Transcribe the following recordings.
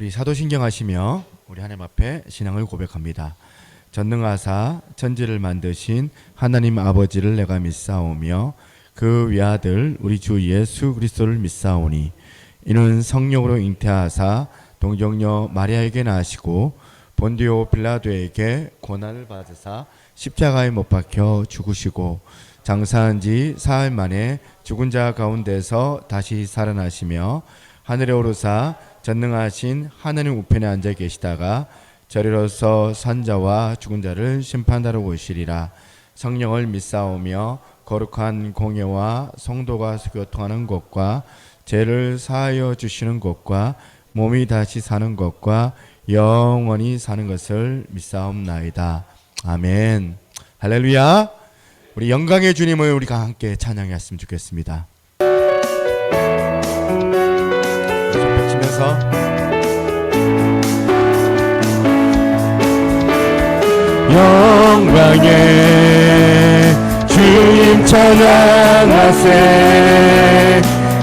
우리 사도신경 하시며 우리 하나님 앞에 신앙을 고백합니다. 전능하사 천지를 만드신 하나님 아버지를 내가 믿사오며 그 외아들 우리 주 예수 그리스도를 믿사오니 이는 성령으로 잉태하사 동정녀 마리아에게 나시고 본디오 빌라도에게 고난을 받으사 십자가에 못 박혀 죽으시고 장사한 지 사흘 만에 죽은 자 가운데서 다시 살아나시며 하늘에 오르사 전능하신 하나님 우편에 앉아 계시다가 저리로서 산자와 죽은 자를 심판하러 오시리라. 성령을 믿사오며 거룩한 공예와 성도가 교통하는 것과 죄를 사하여 주시는 것과 몸이 다시 사는 것과 영원히 사는 것을 믿사옵나이다. 아멘. 할렐루야. 우리 영광의 주님을 우리가 함께 찬양했으면 좋겠습니다. 손 펼치면서 영광의 주님 찬양하세.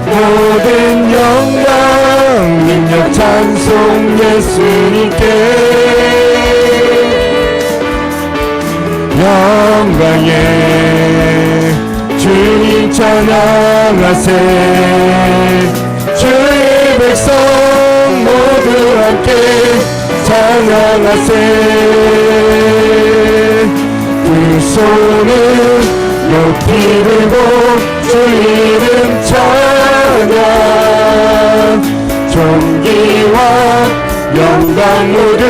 모든 영광 능력 찬송 예수님께. 영광의 주님 찬양하세. 주의 백성 모두 함께 찬양하세. 두 손을 높이 들고 주 이름 찬양. 존귀와 영광 모두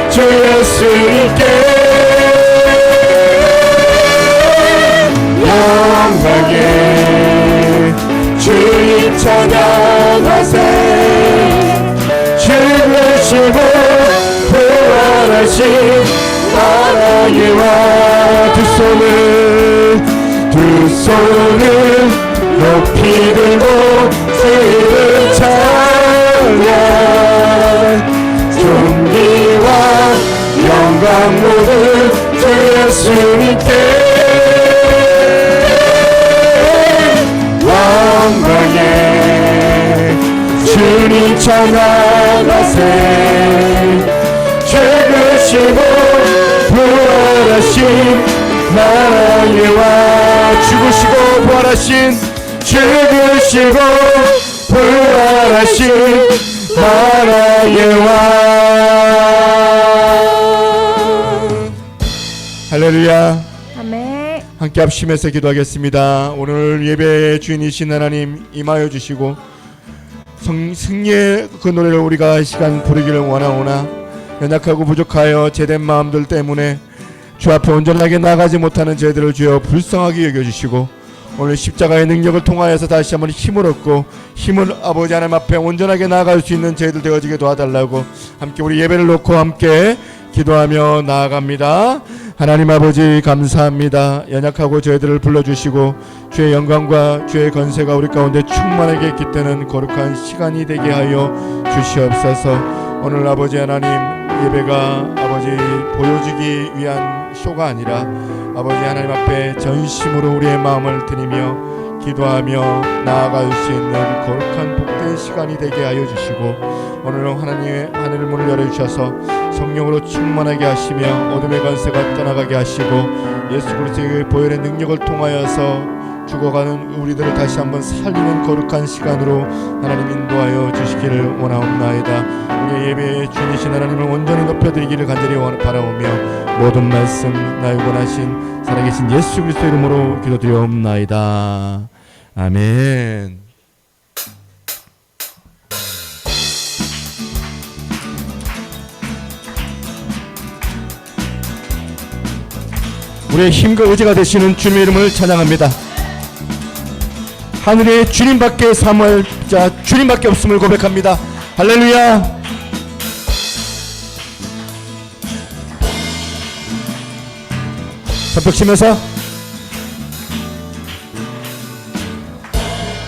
주 예수님께. 영광의 주님 찬양하세. 죽으시고 부활하신 하나의 왕. 두 손을 높이 들고 주 이름 찬양. 존귀와 영광 모두 주 예수님께. 영광의 주님 찬양하세. 죽으시고 부활하신 나라의 왕. 죽으시고 부활하신 나라의 왕. 할렐루야. 아멘. 함께 합심해서 기도하겠습니다. 오늘 예배의 주인이신 하나님 임하여 주시고 승리의 그 노래를 우리가 이 시간 부르기를 원하오나 연약하고 부족하여 제된 마음들 때문에 주 앞에 온전하게 나가지 못하는 저희들을 주여 불쌍하게 여겨주시고 오늘 십자가의 능력을 통하여서 다시 한번 힘을 얻고 힘을 아버지 하나님 앞에 온전하게 나아갈 수 있는 저희들 되어지게 도와달라고 함께 우리 예배를 놓고 함께 기도하며 나아갑니다. 하나님 아버지 감사합니다. 연약하고 저희들을 불러주시고 주의 영광과 주의 건세가 우리 가운데 충만하게 깃드는 거룩한 시간이 되게 하여 주시옵소서. 오늘 아버지 하나님 예배가 아버지 보여주기 위한 쇼가 아니라 아버지 하나님 앞에 전심으로 우리의 마음을 드리며 기도하며 나아갈 수 있는 거룩한 복된 시간이 되게 하여 주시고 오늘은 하나님의 하늘 문을 열어주셔서 성령으로 충만하게 하시며 어둠의 권세가 떠나가게 하시고 예수 그리스도의 보혈의 능력을 통하여서 죽어가는 우리들을 다시 한번 살리는 거룩한 시간으로 하나님 인도하여 주시기를 원하옵나이다. 우리의 예배의 주이신 하나님을 온전히 높여드리기를 간절히 바라오며 모든 말씀 나의 원하신 살아계신 예수 그리스도 이름으로 기도드리옵나이다. 아멘. 우리의 힘과 의지가 되시는 주님의 이름을 찬양합니다. 하늘에 주님밖에 사모할 자 주님밖에 없음을 고백합니다. 할렐루야. 펴치면서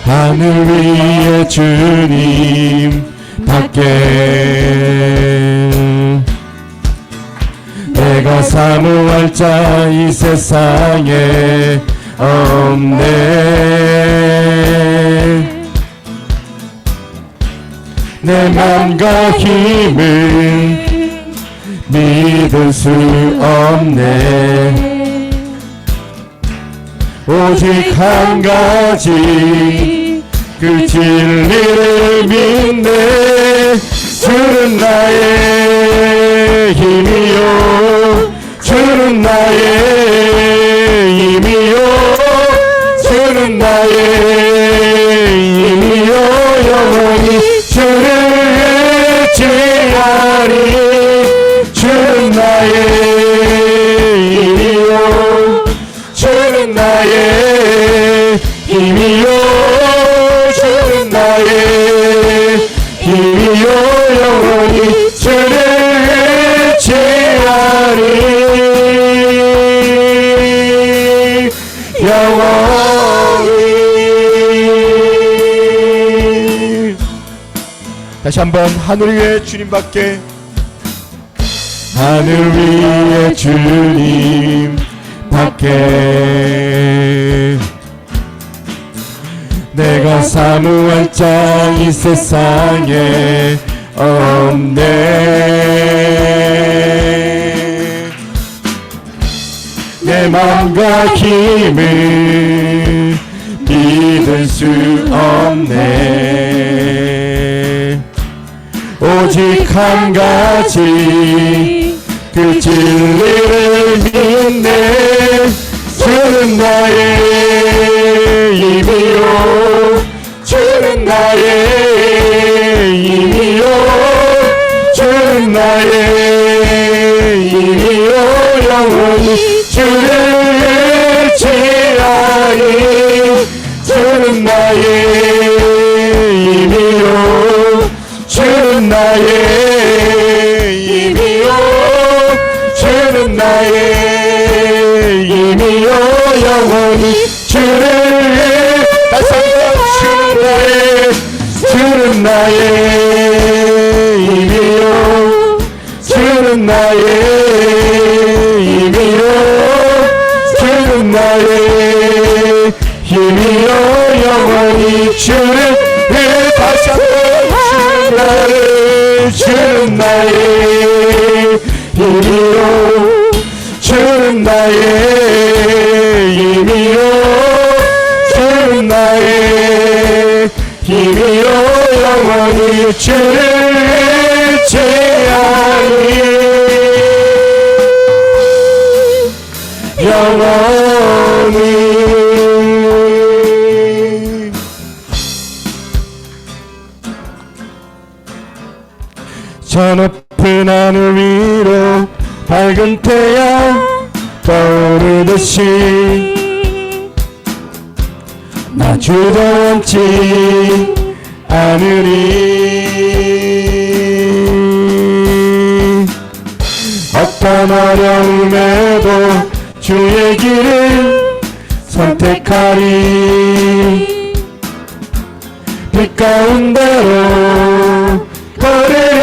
하늘 위에 주님 밖에 내가 사모할 자 이 세상에 없네. 내 맘과 힘을 믿을 수 없네. 오직 한 가지 그 진리를 믿네. 주는 나의 힘이요, 주는 나의 힘이요, 주는 나의 힘이요. 영원히 주를 의지하리. 주는 나의 힘이요, 주는 나의 힘이요, 주는 나의 힘이요. 영원히 주를 의지하리. 영원히. 다시 한번 하늘 위에 주님밖에, 하늘 위에 주님 밖에 내가 사모할 자 이 세상에 없네. 내 맘과 힘을 믿을 수 없네. 오직 한 가지 그 진리를 믿네. 주는 나의 힘이요, 주는 나의 힘이요, 주는 나의 힘이요. 영원히 주를 의지하리. 주는 나의 힘이요, 주는 나의 힘이요, 주는 나의 힘이요. 영원히 주를 다시 한번 주는 나의 힘이요, 주는 나의 힘이요, 주는 나의 힘이요. 영원히 주를 다시 한번 주는 나의 힘이요, 주는 나의 힘이요, 주는 나의 힘이요. 영원히 주를 의지하리. 영원히. 저 높은 하늘 위로 밝은 태양 떠오르듯이 나 주저앉지 않으리. 어떤 어려움에도 주의 길을 선택하리. 빛 가운데로 걸으리.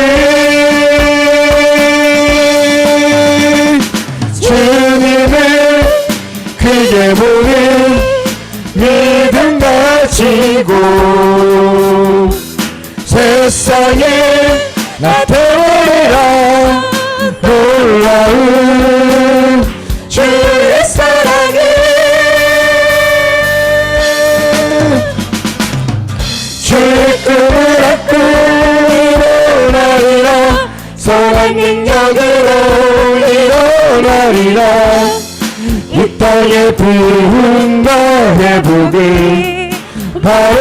주님을 크게 보는 믿음 가지고 세상에 나타내라. 놀라운 주의 사랑을 주의 꿈을 안고 일어나리라. 선한 능력으로 일어나리라. 이 땅의 부흥과 회복을 바로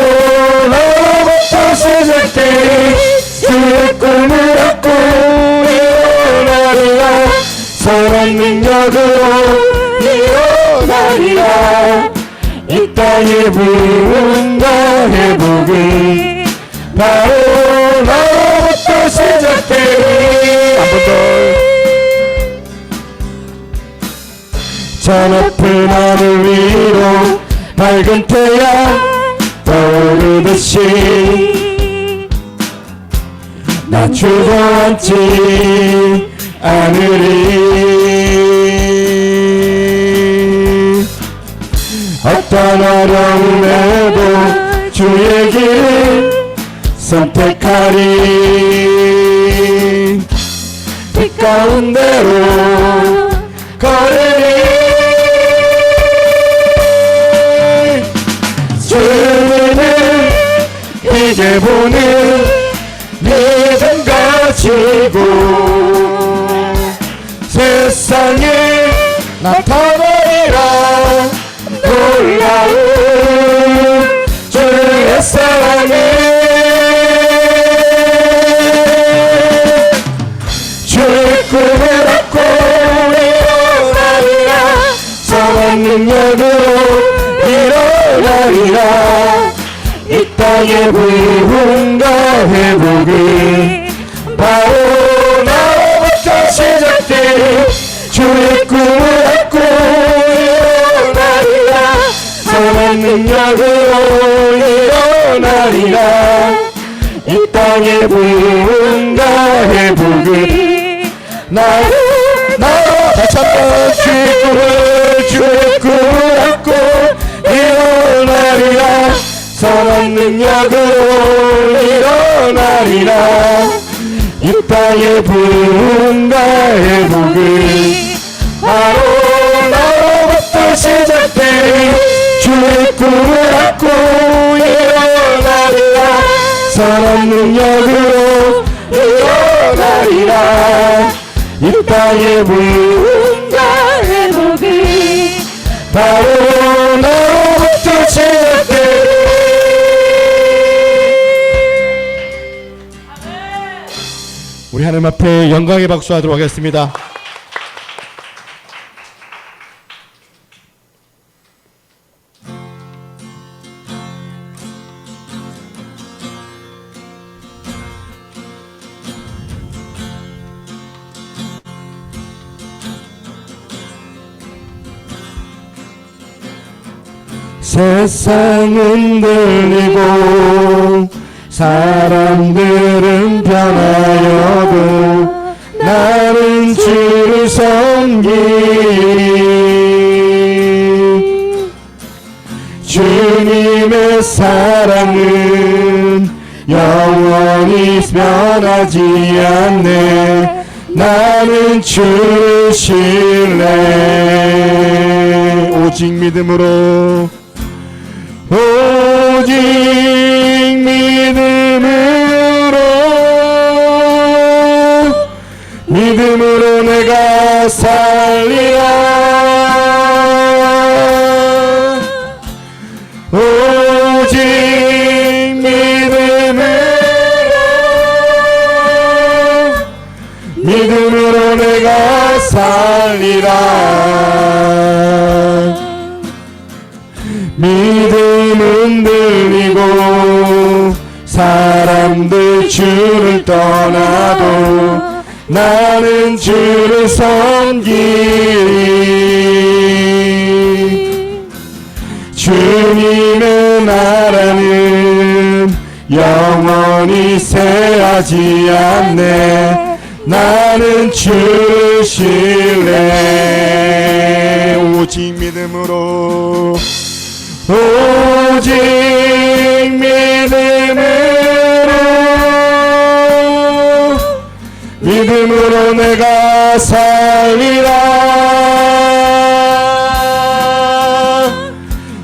너로부터 시작되리. 주의 꿈을 안고 일어나리라. 선한 능력으로 일어나리라. 이 땅의 부흥과 회복을 바로 너로부터 시작되리. 한 번 더. 저 높은 하늘 위로 밝은 태양 떠오르듯이 나 주저앉지 않으리. 어떤 어려움에도 주의 길을 선택하리 빛 가운데로 걸으리 주님을 이제 보는 믿음 가지고 세상에 나타나리라 놀라운 주의 사랑에 주의 꿈을 안고 일어나리라 선한 능력으로 일어나리라 이 땅의 부흥과 회복은 바로 나로부터 시작돼 주의 꿈을 안고 일어나리라 선한 능력으로 일어나리라 이 땅의 부흥과 회복은 나로 다시 한번 주의 꿈을 안고 일어나리라 선한 능력으로 일어나리라 이 땅의 부흥과 회복은 바로 나로부터 시작되리 주의 꿈을 안고 일어나리라 선한 능력으로 일어나리라 이 땅의 부흥과 회복은 바로 나로부터 시작되리 우리 하나님 앞에 영광의 박수하도록 하겠습니다. 세상은 들리고 사람들은 변하여도 나는 주를 섬기리 주님의 사랑은 영원히 변하지 않네 나는 주를 신뢰 오직 믿음으로 오직 믿음으로 내가 살리라 오직 믿음으로 내가 살리라 믿음은 들리고 사람들 주를 떠나도 나는 주를 섬기리 주님의 나라는 영원히 쇠하지 않네 나는 주를 신뢰 오직 믿음으로 오직 믿음으로 내가 살리라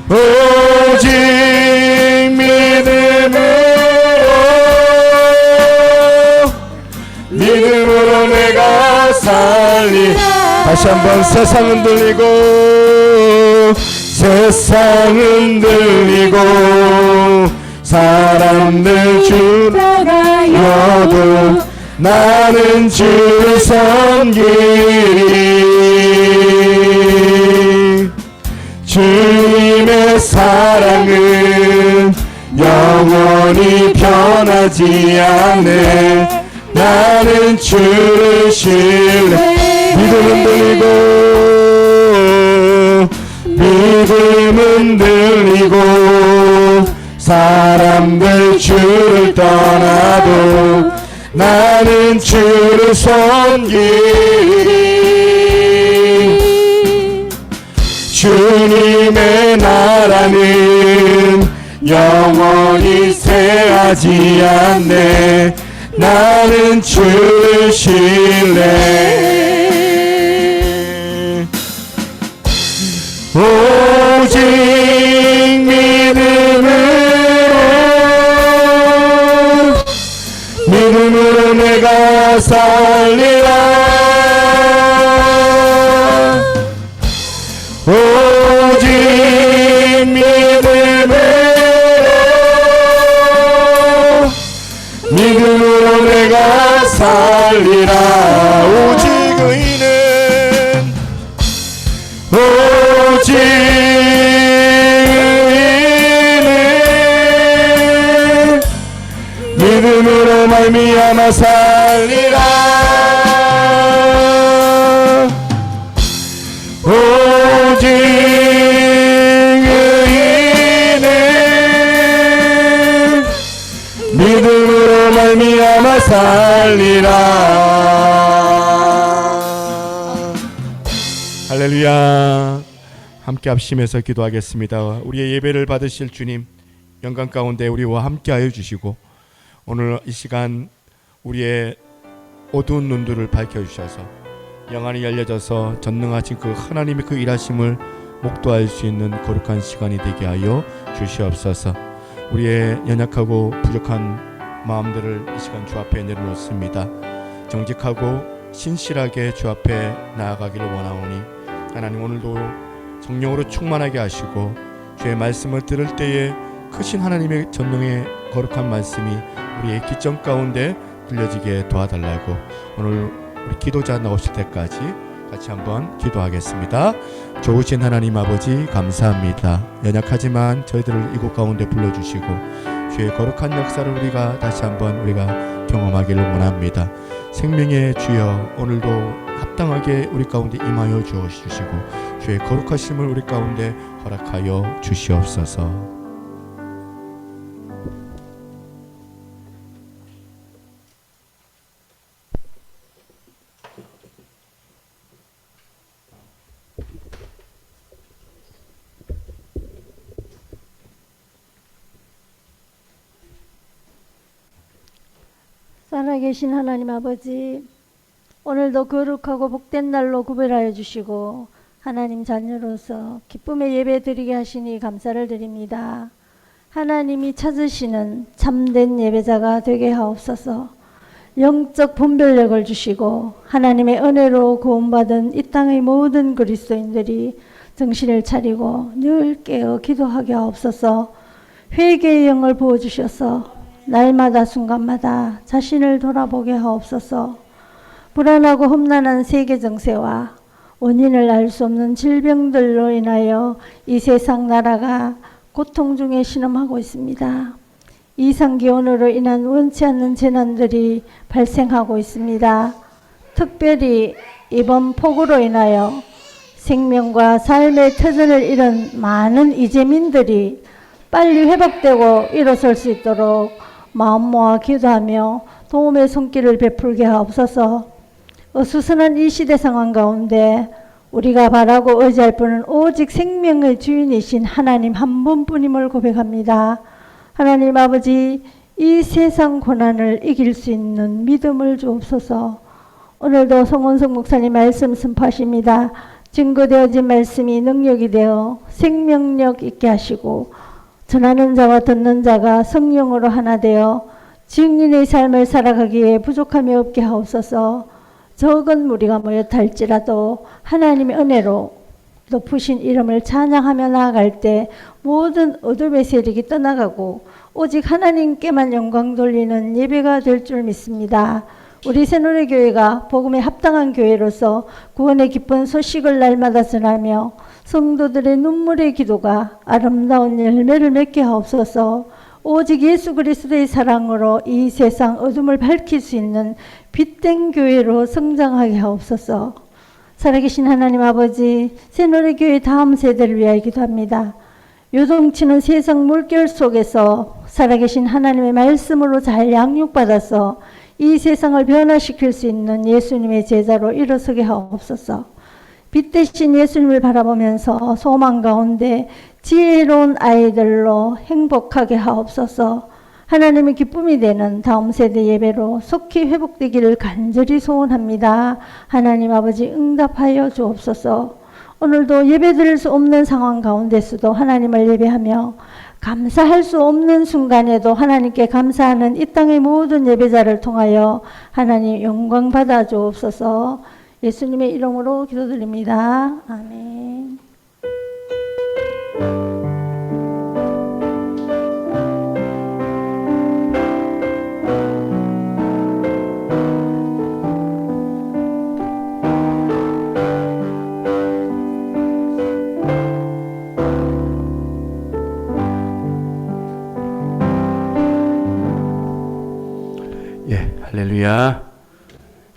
오직 믿음으로 내가 살리라 다시 한번 세상은 들리고 사람들 주라여도 나는 주를 섬기리 주님의 사랑은 영원히 변하지 않네 나는 주를 신뢰 믿음은 들리고 사람들 주를 떠나도 나는 주를 섬기리 주님의 나라는 영원히 쇠하지 않네. 나는 주를 신뢰. 오직 믿음으로 내가 살리라. 오직 믿음으로 내가 살리라. 오직 의인은 믿음으로 말미암아 살리라. 오직 의인은 믿음으로 말미암아 살리라. 할렐루야. 함께 합심해서 기도하겠습니다. 우리의 예배를 받으실 주님, 영광 가운데 우리와 함께하여 주시고 오늘 이 시간 우리의 어두운 눈들을 밝혀주셔서 영안이 열려져서 전능하신 그 하나님의 그 일하심을 목도할 수 있는 거룩한 시간이 되게 하여 주시옵소서. 우리의 연약하고 부족한 마음들을 이 시간 주 앞에 내려놓습니다. 정직하고 신실하게 주 앞에 나아가기를 원하오니 하나님 오늘도 성령으로 충만하게 하시고 주의 말씀을 들을 때에 크신 하나님의 전능의 거룩한 말씀이 우리의 기점 가운데 들려지게 도와달라고 오늘 우리 기도자 나오실 때까지 같이 한번 기도하겠습니다. 좋으신 하나님 아버지 감사합니다. 연약하지만 저희들을 이곳 가운데 불러주시고 주의 거룩한 역사를 우리가 다시 한번 우리가 경험하기를 원합니다. 생명의 주여 오늘도 합당하게 우리 가운데 임하여 주시고 주의 거룩하심을 우리 가운데 허락하여 주시옵소서. 살아계신 하나님 아버지, 오늘도 거룩하고 복된 날로 구별하여 주시고 하나님 자녀로서 기쁨의 예배 드리게 하시니 감사를 드립니다. 하나님이 찾으시는 참된 예배자가 되게 하옵소서. 영적 분별력을 주시고 하나님의 은혜로 구원받은 이 땅의 모든 그리스도인들이 정신을 차리고 늘 깨어 기도하게 하옵소서. 회개의 영을 부어주셔서 날마다 순간마다 자신을 돌아보게 하옵소서. 불안하고 험난한 세계 정세와 원인을 알 수 없는 질병들로 인하여 이 세상 나라가 고통 중에 신음하고 있습니다. 이상기온으로 인한 원치 않는 재난들이 발생하고 있습니다. 특별히 이번 폭우로 인하여 생명과 삶의 터전을 잃은 많은 이재민들이 빨리 회복되고 일어설 수 있도록 마음 모아 기도하며 도움의 손길을 베풀게 하옵소서. 어수선한 이 시대 상황 가운데 우리가 바라고 의지할 분은 오직 생명의 주인이신 하나님 한 분뿐임을 고백합니다. 하나님 아버지, 이 세상 고난을 이길 수 있는 믿음을 주옵소서. 오늘도 송원석 목사님 말씀 선포하십니다. 증거되어진 말씀이 능력이 되어 생명력 있게 하시고 전하는 자와 듣는 자가 성령으로 하나 되어 증인의 삶을 살아가기에 부족함이 없게 하옵소서. 적은 무리가 모였다 할지라도 하나님의 은혜로 높으신 이름을 찬양하며 나아갈 때 모든 어둠의 세력이 떠나가고 오직 하나님께만 영광 돌리는 예배가 될 줄 믿습니다. 우리 새노래교회가 복음에 합당한 교회로서 구원의 기쁜 소식을 날마다 전하며 성도들의 눈물의 기도가 아름다운 열매를 맺게 하옵소서. 오직 예수 그리스도의 사랑으로 이 세상 어둠을 밝힐 수 있는 빛된 교회로 성장하게 하옵소서. 살아계신 하나님 아버지, 새노래교회 다음 세대를 위하여 기도합니다. 요동치는 세상 물결 속에서 살아계신 하나님의 말씀으로 잘 양육받아서 이 세상을 변화시킬 수 있는 예수님의 제자로 일어서게 하옵소서. 빛 대신 예수님을 바라보면서 소망 가운데 지혜로운 아이들로 행복하게 하옵소서. 하나님의 기쁨이 되는 다음 세대 예배로 속히 회복되기를 간절히 소원합니다. 하나님 아버지 응답하여 주옵소서. 오늘도 예배드릴 수 없는 상황 가운데서도 하나님을 예배하며 감사할 수 없는 순간에도 하나님께 감사하는 이 땅의 모든 예배자를 통하여 하나님 영광 받아 주옵소서. 예수님의 이름으로 기도드립니다. 아멘. 할렐루야.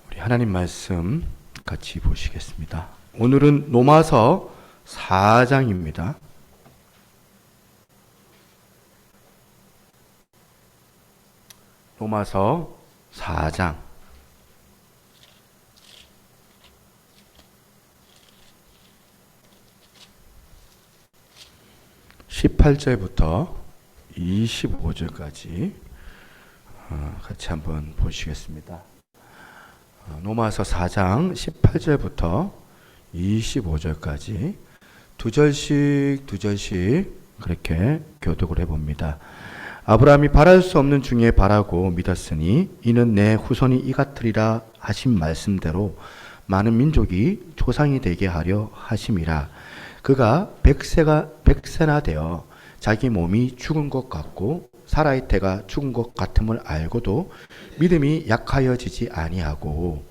우리 하나님 말씀 같이 보시겠습니다. 오늘은 로마서 4장입니다. 로마서 4장 18절부터 25절까지 같이 한번 보시겠습니다. 로마서 4장 18절부터 25절까지 두 절씩 그렇게 교독을 해봅니다. 아브라함이 바랄 수 없는 중에 바라고 믿었으니 이는 내 후손이 이 같으리라 하신 말씀대로 많은 민족이 조상이 되게 하려 하심이라. 그가 백세나 되어 자기 몸이 죽은 것 같고 살아있다가 죽은 것 같음을 알고도 믿음이 약하여지지 아니하고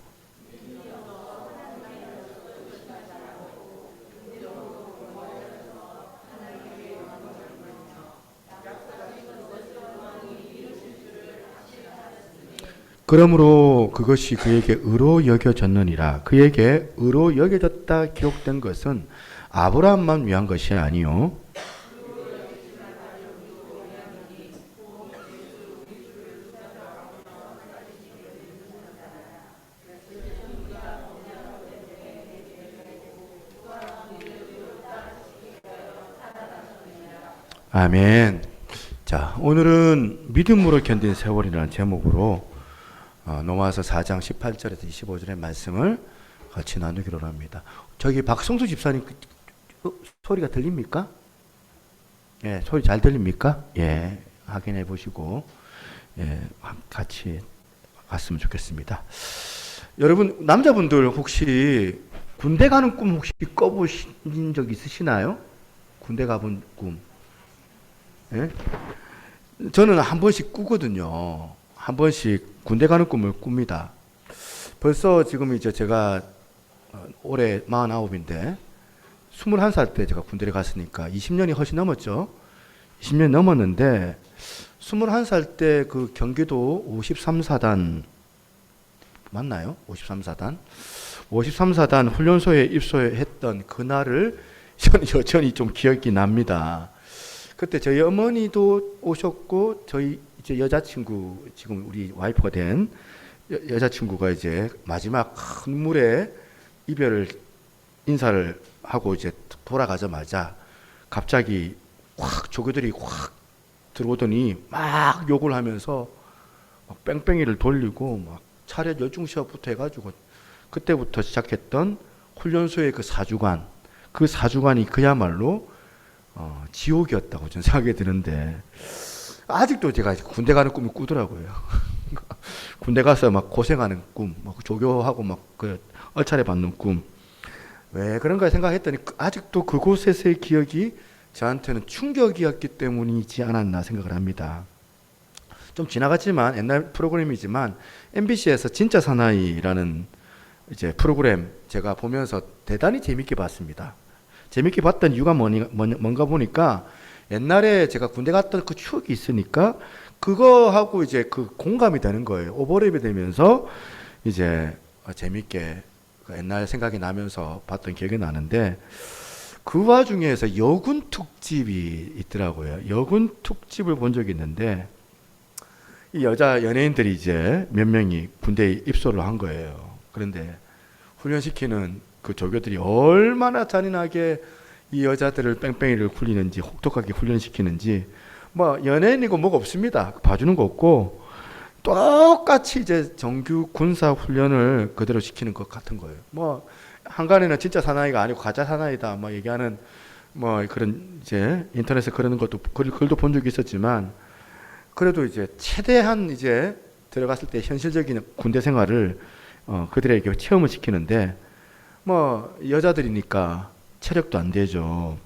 그러므로 그것이 그에게 의로 여겨졌느니라. 그에게 의로 여겨졌다 기록된 것은 아브라함만 위한 것이 아니요 아멘. 자, 오늘은 믿음으로 견딘 세월이라는 제목으로 로마서 4장 18절에서 25절의 말씀을 같이 나누기로 합니다. 저기 박성수 집사님 소리가 들립니까? 예, 소리 잘 들립니까? 예, 확인해 보시고 예, 같이 갔으면 좋겠습니다. 여러분 남자분들 혹시 군대 가는 꿈 혹시 꿔보신 적 있으시나요? 군대 가본 꿈. 예? 저는 한 번씩 꾸거든요. 한 번씩 군대 가는 꿈을 꿉니다. 벌써 지금 이제 제가 올해 49인데 21살 때 제가 군대를 갔으니까 20년이 훨씬 넘었죠. 20년 넘었는데 21살 때 그 경기도 53사단 맞나요? 53사단? 53사단 훈련소에 입소했던 그날을 여전히 좀 기억이 납니다. 그때 저희 어머니도 오셨고 저희 이제 여자친구 지금 우리 와이프가 된 여자친구가 이제 마지막 눈물에 이별을 인사를 하고 이제 돌아가자마자 갑자기 확 조교들이 확 들어오더니 막 욕을 하면서 막 뺑뺑이를 돌리고 막 차렷 열중시합부터 해가지고 그때부터 시작했던 훈련소의 그 사주관, 그 사주관이 그야말로 지옥이었다고 저는 생각이 드는데 아직도 제가 군대 가는 꿈을 꾸더라고요. 군대 가서 막 고생하는 꿈, 막 조교하고 막 그 얼차례 받는 꿈. 왜 그런가 생각했더니 아직도 그곳에서의 기억이 저한테는 충격이었기 때문이지 않았나 생각을 합니다. 좀 지나갔지만 옛날 프로그램이지만 MBC에서 진짜 사나이라는 이제 프로그램 제가 보면서 대단히 재밌게 봤습니다. 재밌게 봤던 이유가 뭔가 보니까 옛날에 제가 군대 갔던 그 추억이 있으니까 그거하고 이제 그 공감이 되는 거예요. 오버랩이 되면서 이제 재밌게 옛날 생각이 나면서 봤던 기억이 나는데 그 와중에서 여군 특집이 있더라고요. 여군 특집을 본 적이 있는데 이 여자 연예인들이 이제 몇 명이 군대에 입소를 한 거예요. 그런데 훈련시키는 그 조교들이 얼마나 잔인하게 이 여자들을 뺑뺑이를 굴리는지, 혹독하게 훈련시키는지, 뭐 연예인이고 뭐가 없습니다. 봐주는 거 없고 똑같이 이제 정규 군사 훈련을 그대로 시키는 것 같은 거예요. 뭐 한간에는 진짜 사나이가 아니고 가짜 사나이다 뭐 얘기하는 뭐 그런 이제 인터넷에 그러는 것도 글도 본 적이 있었지만, 그래도 이제 최대한 이제 들어갔을 때 현실적인 군대 생활을 그들에게 체험을 시키는데, 뭐 여자들이니까 체력도 안 되죠.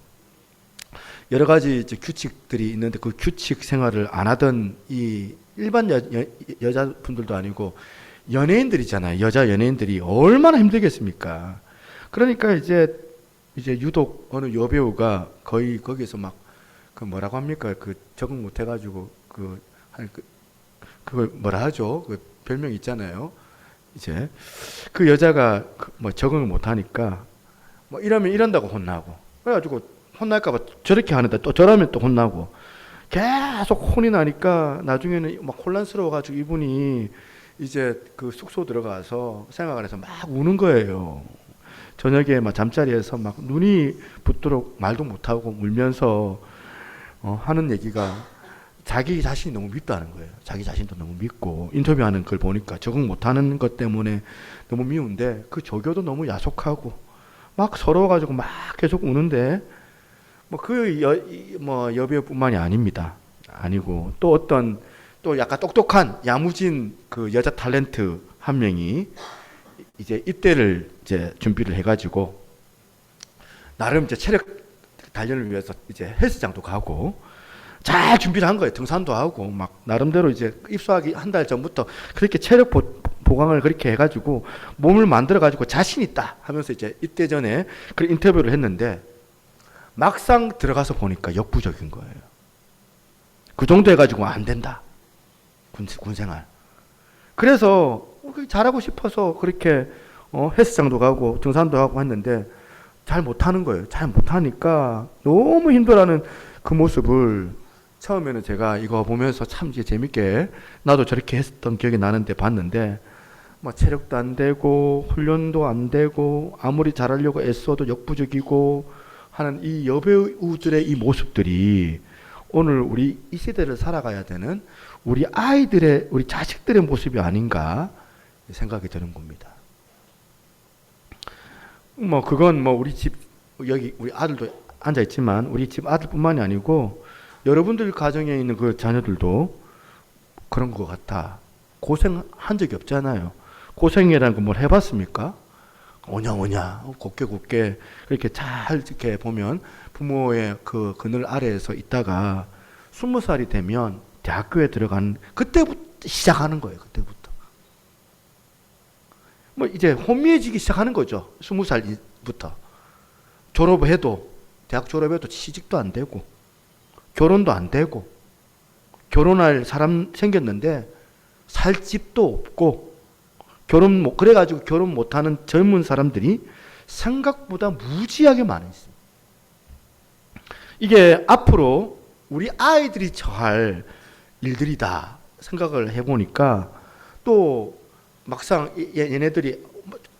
여러 가지 이제 규칙들이 있는데 그 규칙 생활을 안 하던 이 일반 여자분들도 아니고 연예인들이잖아요. 여자 연예인들이 얼마나 힘들겠습니까? 그러니까 이제 유독 어느 여배우가 거의 거기서 막 그 뭐라고 합니까? 그 적응 못 해가지고 그걸 뭐라 하죠? 그 별명 있잖아요. 이제 그 여자가 뭐 적응을 못 하니까 뭐 이러면 이런다고 혼나고, 그래가지고 혼날까봐 저렇게 하는데 또 저러면 또 혼나고, 계속 혼이 나니까 나중에는 막 혼란스러워가지고 이분이 이제 그 숙소 들어가서 생활관에서 막 우는 거예요. 저녁에 막 잠자리에서 막 눈이 붓도록 말도 못하고 울면서 하는 얘기가 자기 자신이 너무 밉다는 거예요. 자기 자신도 너무 밉고, 인터뷰하는 걸 보니까 적응 못하는 것 때문에 너무 미운데 그 조교도 너무 야속하고 막 서러워가지고 막 계속 우는데, 뭐 뭐 여배우뿐만이 아닙니다. 아니고 또 어떤 또 약간 똑똑한 야무진 그 여자 탤런트 한 명이 이제 입대를 이제 준비를 해가지고 나름 이제 체력 단련을 위해서 이제 헬스장도 가고 잘 준비를 한 거예요. 등산도 하고 막 나름대로 이제 입소하기 한 달 전부터 그렇게 체력 보강을 그렇게 해가지고 몸을 만들어가지고 자신 있다 하면서 이제 입대 전에 그 인터뷰를 했는데, 막상 들어가서 보니까 역부족인 거예요. 그 정도 해가지고 안 된다. 군생활. 그래서 잘하고 싶어서 그렇게 헬스장도 가고 등산도 하고 했는데 잘 못하는 거예요. 잘 못하니까 너무 힘들어하는 그 모습을 처음에는 제가 이거 보면서 참 이제 재밌게 나도 저렇게 했던 기억이 나는데 봤는데, 뭐 체력도 안 되고 훈련도 안 되고 아무리 잘하려고 애써도 역부족이고 하는 이 여배우들의 이 모습들이 오늘 우리 이 시대를 살아가야 되는 우리 아이들의, 우리 자식들의 모습이 아닌가 생각이 드는 겁니다. 뭐 그건 뭐 우리 집 여기 우리 아들도 앉아 있지만 우리 집 아들뿐만이 아니고 여러분들 가정에 있는 그 자녀들도 그런 것 같아. 고생한 적이 없잖아요. 고생이라는 건 뭘 해봤습니까? 오냐 곱게 그렇게 잘 이렇게 보면 부모의 그 그늘 아래에서 있다가 20살이 되면 대학교에 들어간 그때부터 시작하는 거예요. 그때부터 뭐 이제 혼미해지기 시작하는 거죠. 20살부터 졸업해도, 대학 졸업해도 취직도 안 되고 결혼도 안 되고, 결혼할 사람 생겼는데 살 집도 없고, 그래가지고 결혼 못하는 젊은 사람들이 생각보다 무지하게 많이 있습니다. 이게 앞으로 우리 아이들이 처할 일들이다 생각을 해보니까, 또 막상 얘네들이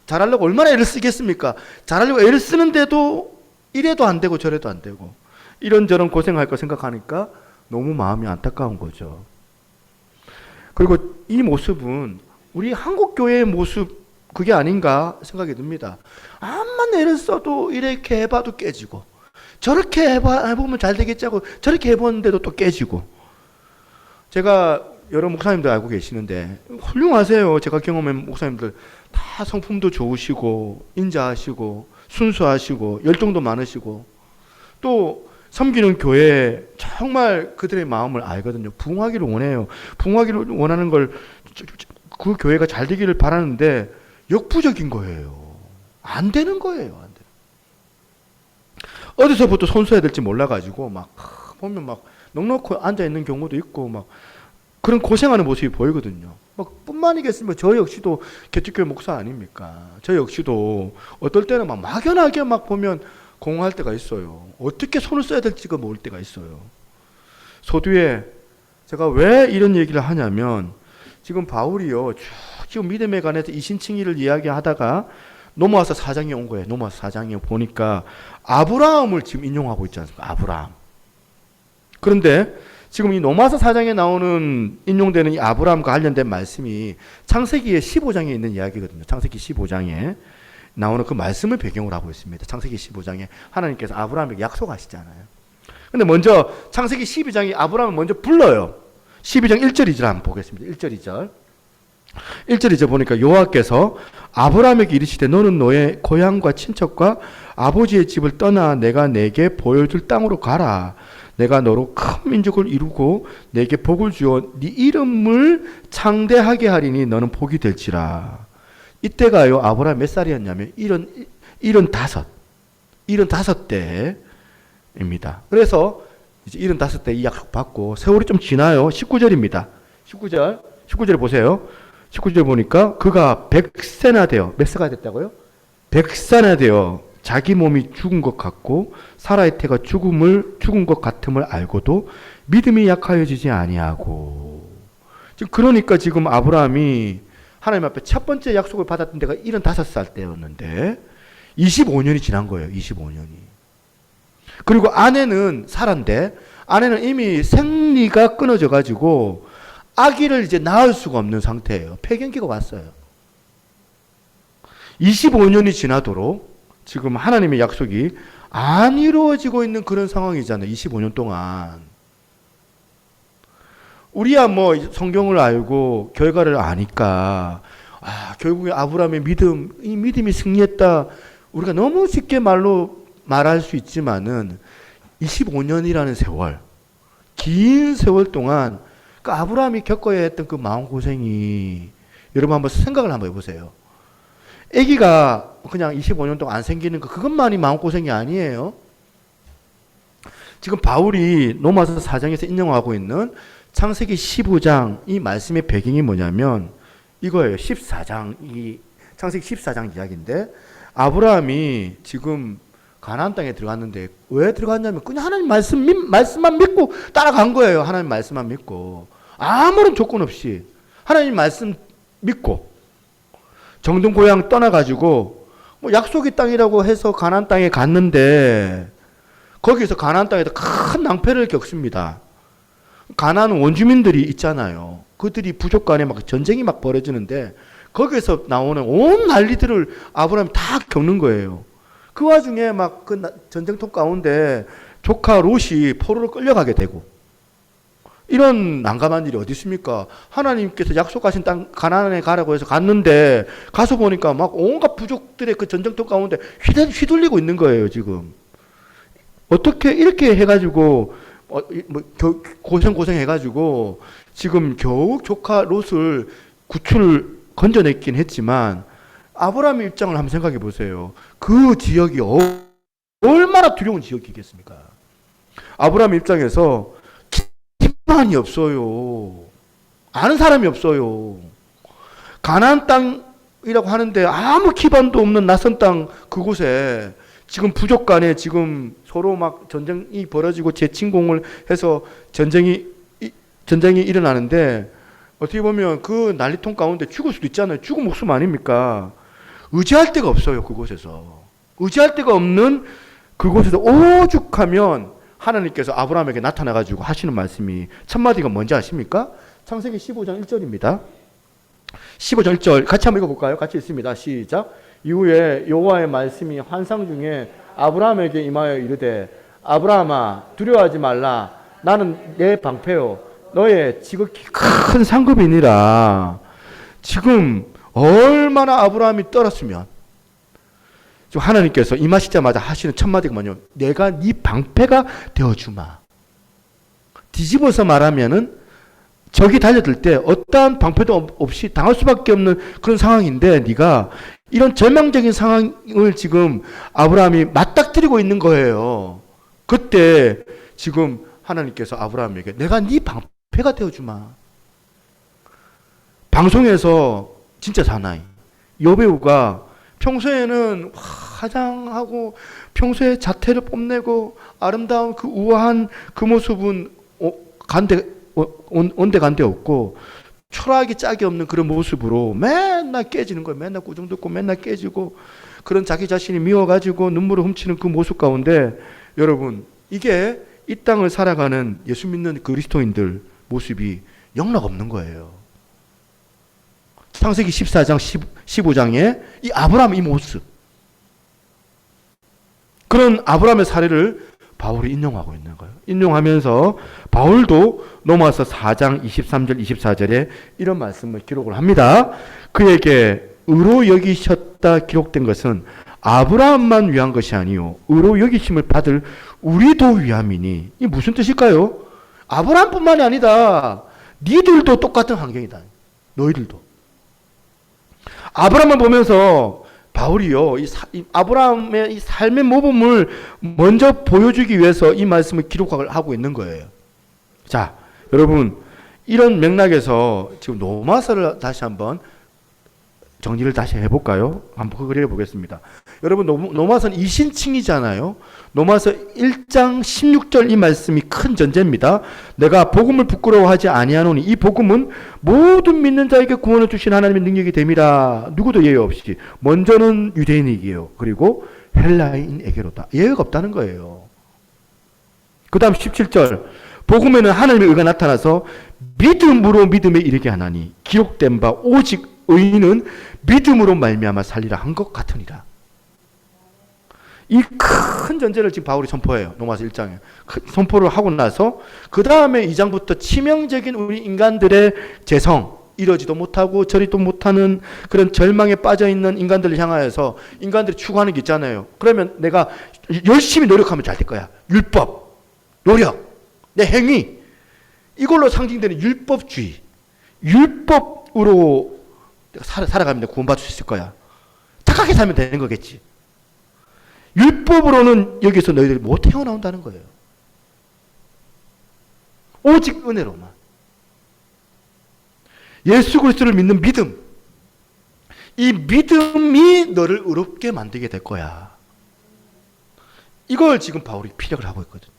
잘하려고 얼마나 애를 쓰겠습니까? 잘하려고 애를 쓰는데도 이래도 안 되고 저래도 안 되고 이런저런 고생할 거 생각하니까 너무 마음이 안타까운 거죠. 그리고 이 모습은 우리 한국 교회의 모습 그게 아닌가 생각이 듭니다. 암만 애를 써도 이렇게 해봐도 깨지고, 저렇게 해보면 잘 되겠지 하고 저렇게 해보는데도 또 깨지고. 제가 여러 목사님들 알고 계시는데 훌륭하세요. 제가 경험한 목사님들 다 성품도 좋으시고 인자하시고 순수하시고 열정도 많으시고 또 섬기는 교회에 정말 그들의 마음을 알거든요. 부흥하기를 원해요. 부흥하기를 원하는 걸 그 교회가 잘 되기를 바라는데 역부족인 거예요. 안 되는 거예요. 안 돼. 어디서부터 손써야 될지 몰라가지고 막 보면 막 넉넉히 앉아 있는 경우도 있고 막 그런 고생하는 모습이 보이거든요. 막 뿐만이겠으면 저 역시도 개척교회 목사 아닙니까? 저 역시도 어떨 때는 막 막연하게 막 보면 공허할 때가 있어요. 어떻게 손을 써야 될지가 모를 때가 있어요. 소두에 제가 왜 이런 얘기를 하냐면 지금 바울이요 쭉 지금 믿음에 관해서 이신칭의를 이야기하다가 노마서 4장에 온 거예요. 노마서 4장에 보니까 아브라함을 지금 인용하고 있지 않습니까? 아브라함. 그런데 지금 이 노마서 4장에 나오는 인용되는 이 아브라함과 관련된 말씀이 창세기의 15장에 있는 이야기거든요. 창세기 15장에 나오는 그 말씀을 배경으로 하고 있습니다. 창세기 15장에 하나님께서 아브라함에게 약속하시잖아요. 근데 먼저 창세기 12장에 아브라함을 먼저 불러요. 12장 1절 2절 한번 보겠습니다. 1절 2절. 1절 2절 보니까 여호와께서 아브라함에게 이르시되 너는 너의 고향과 친척과 아버지의 집을 떠나 내가 내게 보여줄 땅으로 가라. 내가 너로 큰 민족을 이루고 내게 복을 주어 네 이름을 창대하게 하리니 너는 복이 될지라. 이때가요 아브라함 몇 살이었냐면 75대입니다. 그래서 이제 75대 이 약속 받고 세월이 좀 지나요. 19절입니다. 19절 보세요. 19절 보니까 그가 100세나 되어 몇 세가 됐다고요? 100세나 되어 자기 몸이 죽은 것 같고 사라의 태가 죽은 것 같음을 알고도 믿음이 약하여지지 아니하고. 지금 그러니까 지금 아브라함이 하나님 앞에 첫 번째 약속을 받았던 데가 75살 때였는데 25년이 지난 거예요. 25년이. 그리고 아내는 사라인데 아내는 이미 생리가 끊어져 가지고 아기를 이제 낳을 수가 없는 상태예요. 폐경기가 왔어요. 25년이 지나도록 지금 하나님의 약속이 안 이루어지고 있는 그런 상황이잖아요. 25년 동안. 우리야 뭐 성경을 알고 결과를 아니까 결국에 아브라함의 이 믿음이 승리했다. 우리가 너무 쉽게 말할 수 있지만은 25년이라는 세월, 긴 세월 동안 그 아브라함이 겪어야 했던 그 마음고생이 여러분 한번 생각을 한번 해보세요. 아기가 그냥 25년 동안 안 생기는 거 그것만이 마음고생이 아니에요. 지금 바울이 로마서 4장에서 인용하고 있는 창세기 15장 이 말씀의 배경이 뭐냐면 이거예요. 14장 이 창세기 14장 이야기인데 아브라함이 지금 가나안 땅에 들어갔는데 왜 들어갔냐면 그냥 하나님 말씀만 믿고 따라간 거예요. 하나님 말씀만 믿고 아무런 조건 없이 하나님 말씀 믿고 정든 고향 떠나가지고 뭐 약속의 땅이라고 해서 가나안 땅에 갔는데 거기서 가나안 땅에서 큰 낭패를 겪습니다. 가나안 원주민들이 있잖아요. 그들이 부족 간에 막 전쟁이 막 벌어지는데 거기서 나오는 온 난리들을 아브라함이 다 겪는 거예요. 그 와중에 막 그 전쟁터 가운데 조카 롯이 포로로 끌려가게 되고 이런 난감한 일이 어디 있습니까? 하나님께서 약속하신 땅 가나안에 가라고 해서 갔는데 가서 보니까 막 온갖 부족들의 그 전쟁터 가운데 휘둘리고 있는 거예요. 지금 어떻게 이렇게 해가지고 고생 해가지고 지금 겨우 조카 롯을 건져냈긴 했지만 아브라함의 입장을 한번 생각해 보세요. 그 지역이 얼마나 두려운 지역이겠습니까? 아브라함 입장에서 기반이 없어요. 아는 사람이 없어요. 가나안 땅이라고 하는데 아무 기반도 없는 낯선 땅 그곳에 지금 부족 간에 지금 서로 막 전쟁이 벌어지고 재침공을 해서 전쟁이 일어나는데 어떻게 보면 그 난리통 가운데 죽을 수도 있잖아요. 죽은 목숨 아닙니까? 의지할 데가 없어요. 그곳에서. 의지할 데가 없는 그곳에서 오죽하면 하나님께서 아브라함에게 나타나가지고 하시는 말씀이 첫 마디가 뭔지 아십니까? 창세기 15장 1절입니다. 15장 1절 같이 한번 읽어볼까요? 같이 읽습니다. 시작. 이후에 여호와의 말씀이 환상 중에 아브라함에게 임하여 이르되 아브라함아 두려워하지 말라. 나는 내 방패요 너의 지극히 큰 상급이니라. 지금 얼마나 아브라함이 떨었으면 지금 하나님께서 임하시자마자 하시는 첫 마디가 뭐냐면 내가 네 방패가 되어주마. 뒤집어서 말하면은 적이 달려들 때 어떠한 방패도 없이 당할 수밖에 없는 그런 상황인데 네가 이런 절망적인 상황을 지금 아브라함이 맞닥뜨리고 있는 거예요. 그때 지금 하나님께서 아브라함에게 내가 네 방패가 되어주마. 방송에서 진짜 사나이 여배우가 평소에는 화장하고 평소에 자태를 뽐내고 아름다운 그 우아한 그 모습은 온데간데 없고 초라하게 짝이 없는 그런 모습으로 맨날 깨지는 거예요. 맨날 꾸중 듣고 맨날 깨지고 그런 자기 자신이 미워가지고 눈물을 훔치는 그 모습 가운데 여러분 이게 이 땅을 살아가는 예수 믿는 그리스도인들 모습이 영락 없는 거예요. 창세기 14장 15장에 이 아브라함 이 모습 그런 아브라함의 사례를 바울이 인용하고 있는 거예요. 인용하면서 바울도 로마서 4장 23절 24절에 이런 말씀을 기록을 합니다. 그에게 의로 여기셨다 기록된 것은 아브라함만 위한 것이 아니요 의로 여기심을 받을 우리도 위함이니. 이게 무슨 뜻일까요? 아브라함뿐만이 아니다. 니들도 똑같은 환경이다. 너희들도. 아브라함을 보면서 바울이요, 이 아브라함의 이 삶의 모범을 먼저 보여주기 위해서 이 말씀을 기록하고 있는 거예요. 자, 여러분, 이런 맥락에서 지금 로마서를 다시 한번 정리를 다시 해볼까요? 한번 그려 보겠습니다. 여러분, 로마서는 이신칭이잖아요. 로마서 1장 16절 이 말씀이 큰 전제입니다. 내가 복음을 부끄러워하지 아니하노니 이 복음은 모든 믿는 자에게 구원을 주신 하나님의 능력이 됨이라. 누구도 예외 없이. 먼저는 유대인에게요. 그리고 헬라인에게로다. 예외가 없다는 거예요. 그 다음 17절. 복음에는 하나님의 의가 나타나서 믿음으로 믿음에 이르게 하나니 기록된 바 오직 의인은 믿음으로 말미암아 살리라 한 것 같으니라. 이 큰 전제를 지금 바울이 선포해요. 로마서 1장에. 선포를 하고 나서 그 다음에 2장부터 치명적인 우리 인간들의 재성, 이러지도 못하고 저리도 못하는 그런 절망에 빠져있는 인간들을 향하여서 인간들이 추구하는 게 있잖아요. 그러면 내가 열심히 노력하면 잘 될 거야. 율법, 노력, 내 행위, 이걸로 상징되는 율법주의, 율법으로 살아가면 내가 구원받을 수 있을 거야. 착하게 살면 되는 거겠지. 율법으로는 여기서 너희들이 못 헤어나온다는 거예요. 오직 은혜로만. 예수 그리스도를 믿는 믿음. 이 믿음이 너를 의롭게 만들게 될 거야. 이걸 지금 바울이 피력을 하고 있거든.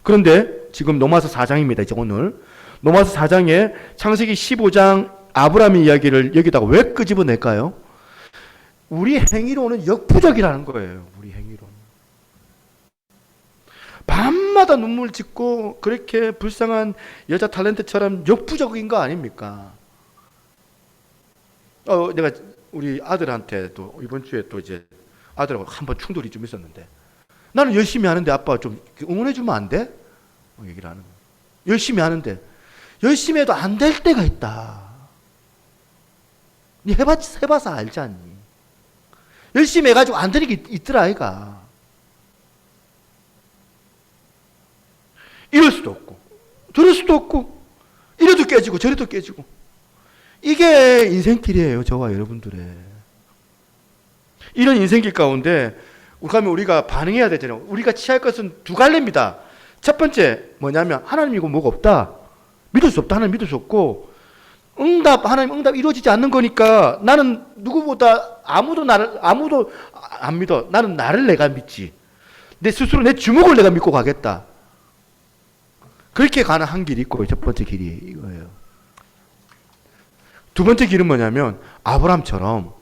그런데 지금 로마서 4장입니다. 이제 오늘. 로마서 4장에 창세기 15장 아브라함의 이야기를 여기다가 왜 끄집어낼까요? 우리 행위로는 역부족이라는 거예요. 우리 행위로는. 밤마다 눈물 짓고 그렇게 불쌍한 여자 탤런트처럼 역부족인 거 아닙니까? 내가 우리 아들한테 또 이번 주에 또 이제 아들하고 한번 충돌이 좀 있었는데 나는 열심히 하는데 아빠 좀 응원해 주면 안 돼? 얘기를 하는 거예요. 열심히 하는데 열심히 해도 안 될 때가 있다. 니 해봐서 알지 않니? 열심히 해가지고 안 되는 게 있더라 아이가. 이럴 수도 없고 저럴 수도 없고 이래도 깨지고 저래도 깨지고. 이게 인생길이에요. 저와 여러분들의. 이런 인생길 가운데 그러면 우리가 반응해야 되잖아요. 우리가 취할 것은 두 갈래입니다. 첫 번째 뭐냐면 하나님이고 뭐가 없다. 믿을 수 없다. 하나님 믿을 수 없고 하나님 응답 이루어지지 않는 거니까 나는 누구보다 아무도 안 믿어. 나는 나를 내가 믿지. 내 스스로 내 주먹을 내가 믿고 가겠다. 그렇게 가는 한 길이 있고 첫 번째 길이 이거예요. 두 번째 길은 뭐냐면 아브라함처럼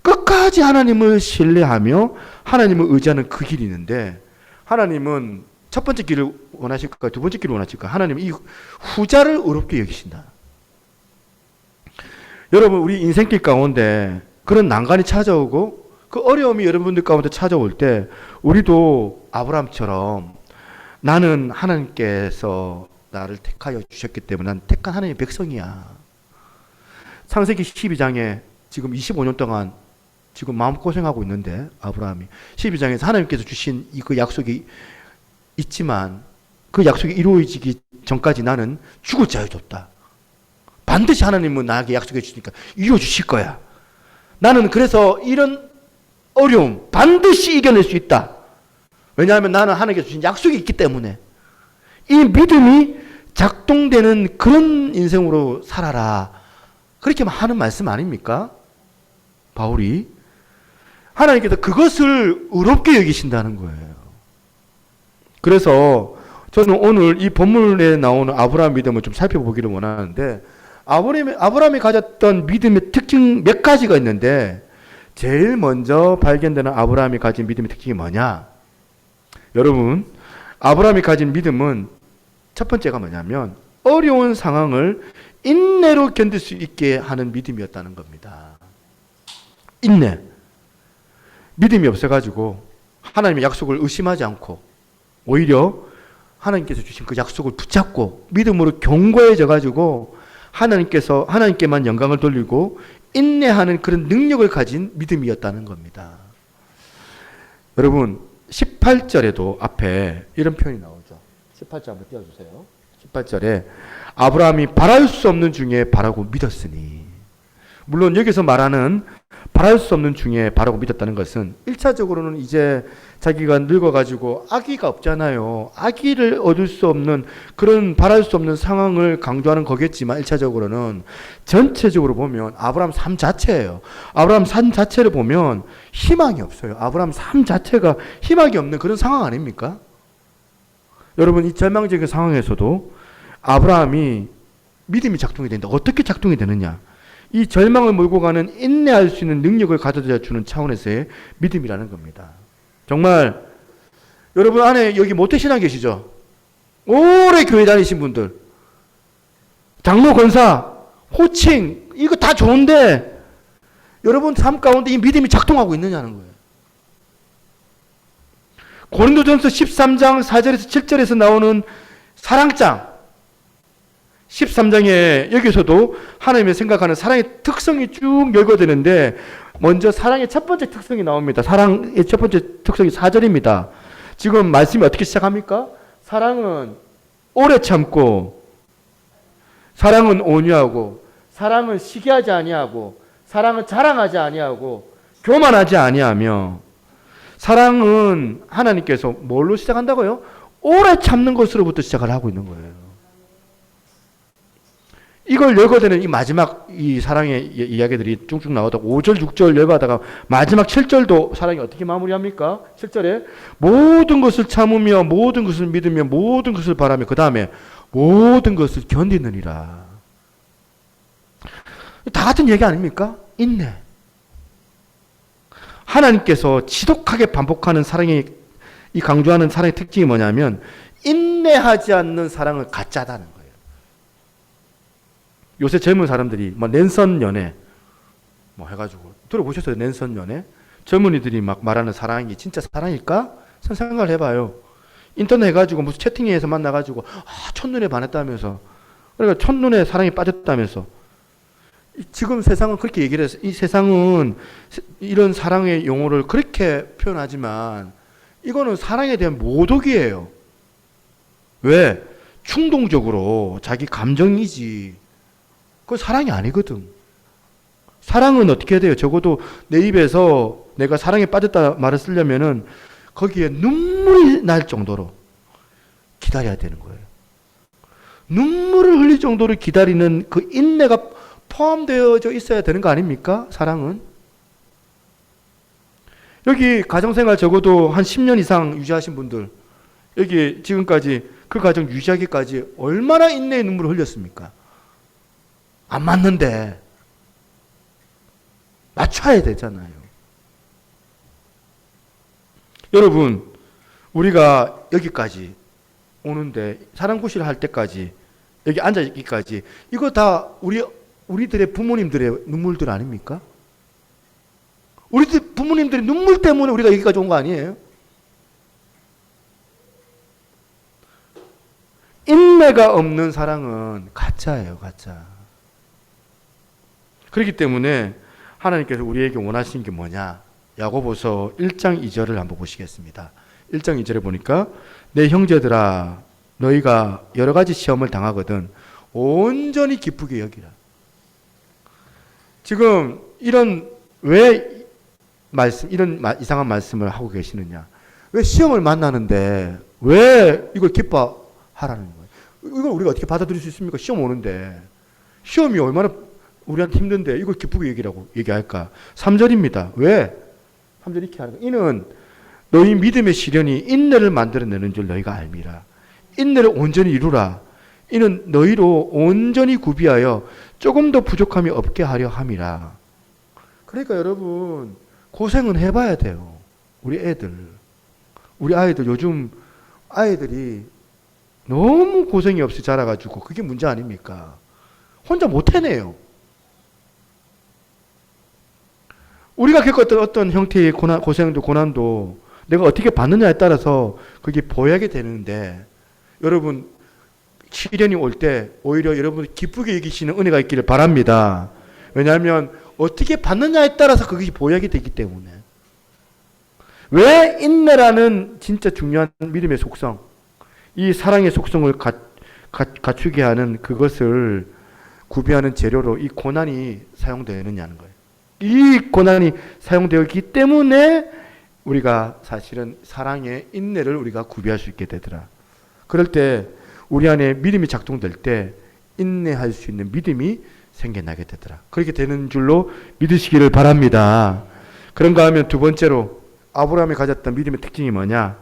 끝까지 하나님을 신뢰하며 하나님을 의지하는 그 길이 있는데 하나님은 첫 번째 길을 원하실까 두 번째 길을 원하실까? 하나님은 이 후자를 의롭게 여기신다. 여러분 우리 인생길 가운데 그런 난관이 찾아오고 그 어려움이 여러분들 가운데 찾아올 때 우리도 아브라함처럼 나는 하나님께서 나를 택하여 주셨기 때문에 난 택한 하나님의 백성이야. 창세기 12장에 지금 25년 동안 지금 마음고생하고 있는데 아브라함이 12장에서 하나님께서 주신 그 약속이 있지만 그 약속이 이루어지기 전까지 나는 죽을 자유줬다. 반드시 하나님은 나에게 약속해 주시니까 이루어 주실 거야. 나는 그래서 이런 어려움 반드시 이겨낼 수 있다. 왜냐하면 나는 하나님께서 주신 약속이 있기 때문에. 이 믿음이 작동되는 그런 인생으로 살아라. 그렇게 하는 말씀 아닙니까? 바울이. 하나님께서 그것을 의롭게 여기신다는 거예요. 그래서 저는 오늘 이 본문에 나오는 아브라함 믿음을 좀 살펴보기를 원하는데 아브라함이 가졌던 믿음의 특징 몇 가지가 있는데 제일 먼저 발견되는 아브라함이 가진 믿음의 특징이 뭐냐? 여러분, 아브라함이 가진 믿음은 첫 번째가 뭐냐면 어려운 상황을 인내로 견딜 수 있게 하는 믿음이었다는 겁니다. 인내. 믿음이 없어가지고 하나님의 약속을 의심하지 않고 오히려 하나님께서 주신 그 약속을 붙잡고 믿음으로 견고해져가지고 하나님께만 영광을 돌리고 인내하는 그런 능력을 가진 믿음이었다는 겁니다. 여러분 18절에도 앞에 이런 표현이 나오죠. 18절 한번 띄워주세요. 18절에 아브라함이 바랄 수 없는 중에 바라고 믿었으니, 물론 여기서 말하는 바랄 수 없는 중에 바라고 믿었다는 것은 1차적으로는 이제 자기가 늙어가지고 아기가 없잖아요. 아기를 얻을 수 없는 그런 바랄 수 없는 상황을 강조하는 거겠지만 1차적으로는 전체적으로 보면 아브라함 삶 자체예요. 아브라함 삶 자체를 보면 희망이 없어요. 아브라함 삶 자체가 희망이 없는 그런 상황 아닙니까? 여러분 이 절망적인 상황에서도 아브라함이 믿음이 작동이 된다. 어떻게 작동이 되느냐? 이 절망을 몰고 가는 인내할 수 있는 능력을 가져다 주는 차원에서의 믿음이라는 겁니다. 정말 여러분 안에 여기 모태신앙 계시죠? 오래 교회 다니신 분들, 장로, 권사, 호칭 이거 다 좋은데 여러분 삶 가운데 이 믿음이 작동하고 있느냐는 거예요. 고린도전서 13장 4절에서 7절에서 나오는 사랑장 13장에 여기서도 하나님이 생각하는 사랑의 특성이 쭉 열거되는데 먼저 사랑의 첫 번째 특성이 나옵니다. 사랑의 첫 번째 특성이 4절입니다. 지금 말씀이 어떻게 시작합니까? 사랑은 오래 참고, 사랑은 온유하고, 사랑은 시기하지 아니하고, 사랑은 자랑하지 아니하고, 교만하지 아니하며, 사랑은 하나님께서 뭘로 시작한다고요? 오래 참는 것으로부터 시작을 하고 있는 거예요. 이걸 열거되는 이 마지막 이 사랑의 이야기들이 쭉쭉 나오다가 5절, 6절 열받다가 마지막 7절도 사랑이 어떻게 마무리합니까? 7절에 모든 것을 참으며 모든 것을 믿으며 모든 것을 바라며 그 다음에 모든 것을 견디느니라. 다 같은 얘기 아닙니까? 인내. 하나님께서 지독하게 반복하는 사랑의 이 강조하는 사랑의 특징이 뭐냐면 인내하지 않는 사랑을 가짜다는 거예요. 요새 젊은 사람들이 막 랜선 연애 뭐 해가지고 들어보셨어요? 랜선 연애? 젊은이들이 막 말하는 사랑이 진짜 사랑일까? 생각을 해봐요. 인터넷 해가지고 무슨 채팅에서 만나가지고 첫눈에 반했다면서, 그러니까 첫눈에 사랑에 빠졌다면서. 지금 세상은 그렇게 얘기를 해서 이 세상은 이런 사랑의 용어를 그렇게 표현하지만 이거는 사랑에 대한 모독이에요. 왜? 충동적으로 자기 감정이지. 그건 사랑이 아니거든. 사랑은 어떻게 해야 돼요? 적어도 내 입에서 내가 사랑에 빠졌다 말을 쓰려면은 거기에 눈물이 날 정도로 기다려야 되는 거예요. 눈물을 흘릴 정도로 기다리는 그 인내가 포함되어져 있어야 되는 거 아닙니까? 사랑은. 여기 가정생활 적어도 한 10년 이상 유지하신 분들, 여기 지금까지 그 가정 유지하기까지 얼마나 인내의 눈물을 흘렸습니까? 안 맞는데 맞춰야 되잖아요. 여러분, 우리가 여기까지 오는데 사랑구실 할 때까지 여기 앉아 있기까지 이거 다 우리들의 부모님들의 눈물들 아닙니까? 우리들 부모님들의 눈물 때문에 우리가 여기까지 온 거 아니에요? 인내가 없는 사랑은 가짜예요, 가짜. 그렇기 때문에 하나님께서 우리에게 원하시는 게 뭐냐? 야고보서 1장 2절을 한번 보시겠습니다. 1장 2절에 보니까 내 형제들아 너희가 여러 가지 시험을 당하거든 온전히 기쁘게 여기라. 지금 이런 이상한 말씀을 하고 계시느냐? 왜 시험을 만나는데 왜 이걸 기뻐하라는 거예요? 이걸 우리가 어떻게 받아들일 수 있습니까? 시험 오는데 시험이 얼마나 우리한테 힘든데 이걸 기쁘게 얘기할까? 3절입니다. 왜? 3절 이렇게 하는 거예요. 이는 너희 믿음의 시련이 인내를 만들어내는 줄 너희가 알미라. 인내를 온전히 이루라. 이는 너희로 온전히 구비하여 조금 더 부족함이 없게 하려 함이라. 그러니까 여러분 고생은 해봐야 돼요. 우리 아이들 요즘 아이들이 너무 고생이 없이 자라가지고 그게 문제 아닙니까? 혼자 못 해내요. 우리가 겪었던 어떤 형태의 고생도 고난도 내가 어떻게 받느냐에 따라서 그게 보약이 되는데, 여러분 시련이 올 때 오히려 여러분이 기쁘게 여기시는 은혜가 있기를 바랍니다. 왜냐하면 어떻게 받느냐에 따라서 그것이 보약이 되기 때문에. 왜 인내라는 진짜 중요한 믿음의 속성, 이 사랑의 속성을 갖추게 하는 그것을 구비하는 재료로 이 고난이 사용되느냐는 거예요. 이 고난이 사용되었기 때문에 우리가 사실은 사랑의 인내를 우리가 구비할 수 있게 되더라. 그럴 때 우리 안에 믿음이 작동될 때 인내할 수 있는 믿음이 생겨나게 되더라. 그렇게 되는 줄로 믿으시기를 바랍니다. 그런가 하면 두 번째로 아브라함이 가졌던 믿음의 특징이 뭐냐?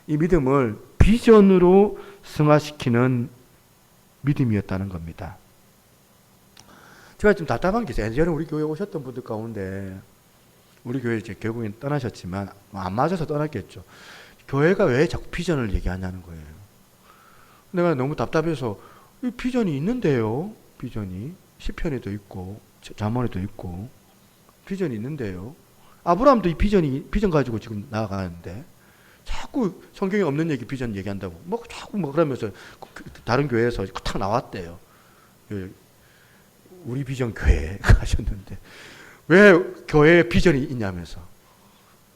이 믿음을 비전으로 승화시키는 믿음이었다는 겁니다. 제가 좀 답답한 게 있어요. 예전에 우리 교회 오셨던 분들 가운데, 우리 교회 이제 결국엔 떠나셨지만 안 맞아서 떠났겠죠. 교회가 왜 자꾸 비전을 얘기하냐는 거예요. 내가 너무 답답해서, 이 비전이 있는데요. 비전이 시편에도 있고 잠언에도 있고 비전이 있는데요. 아브라함도 이 비전 가지고 지금 나아가는데 자꾸 성경에 없는 얘기 비전 얘기한다고 뭐 자꾸 뭐 그러면서 다른 교회에서 탁 나왔대요. 우리 비전 교회 가셨는데 왜 교회에 비전이 있냐면서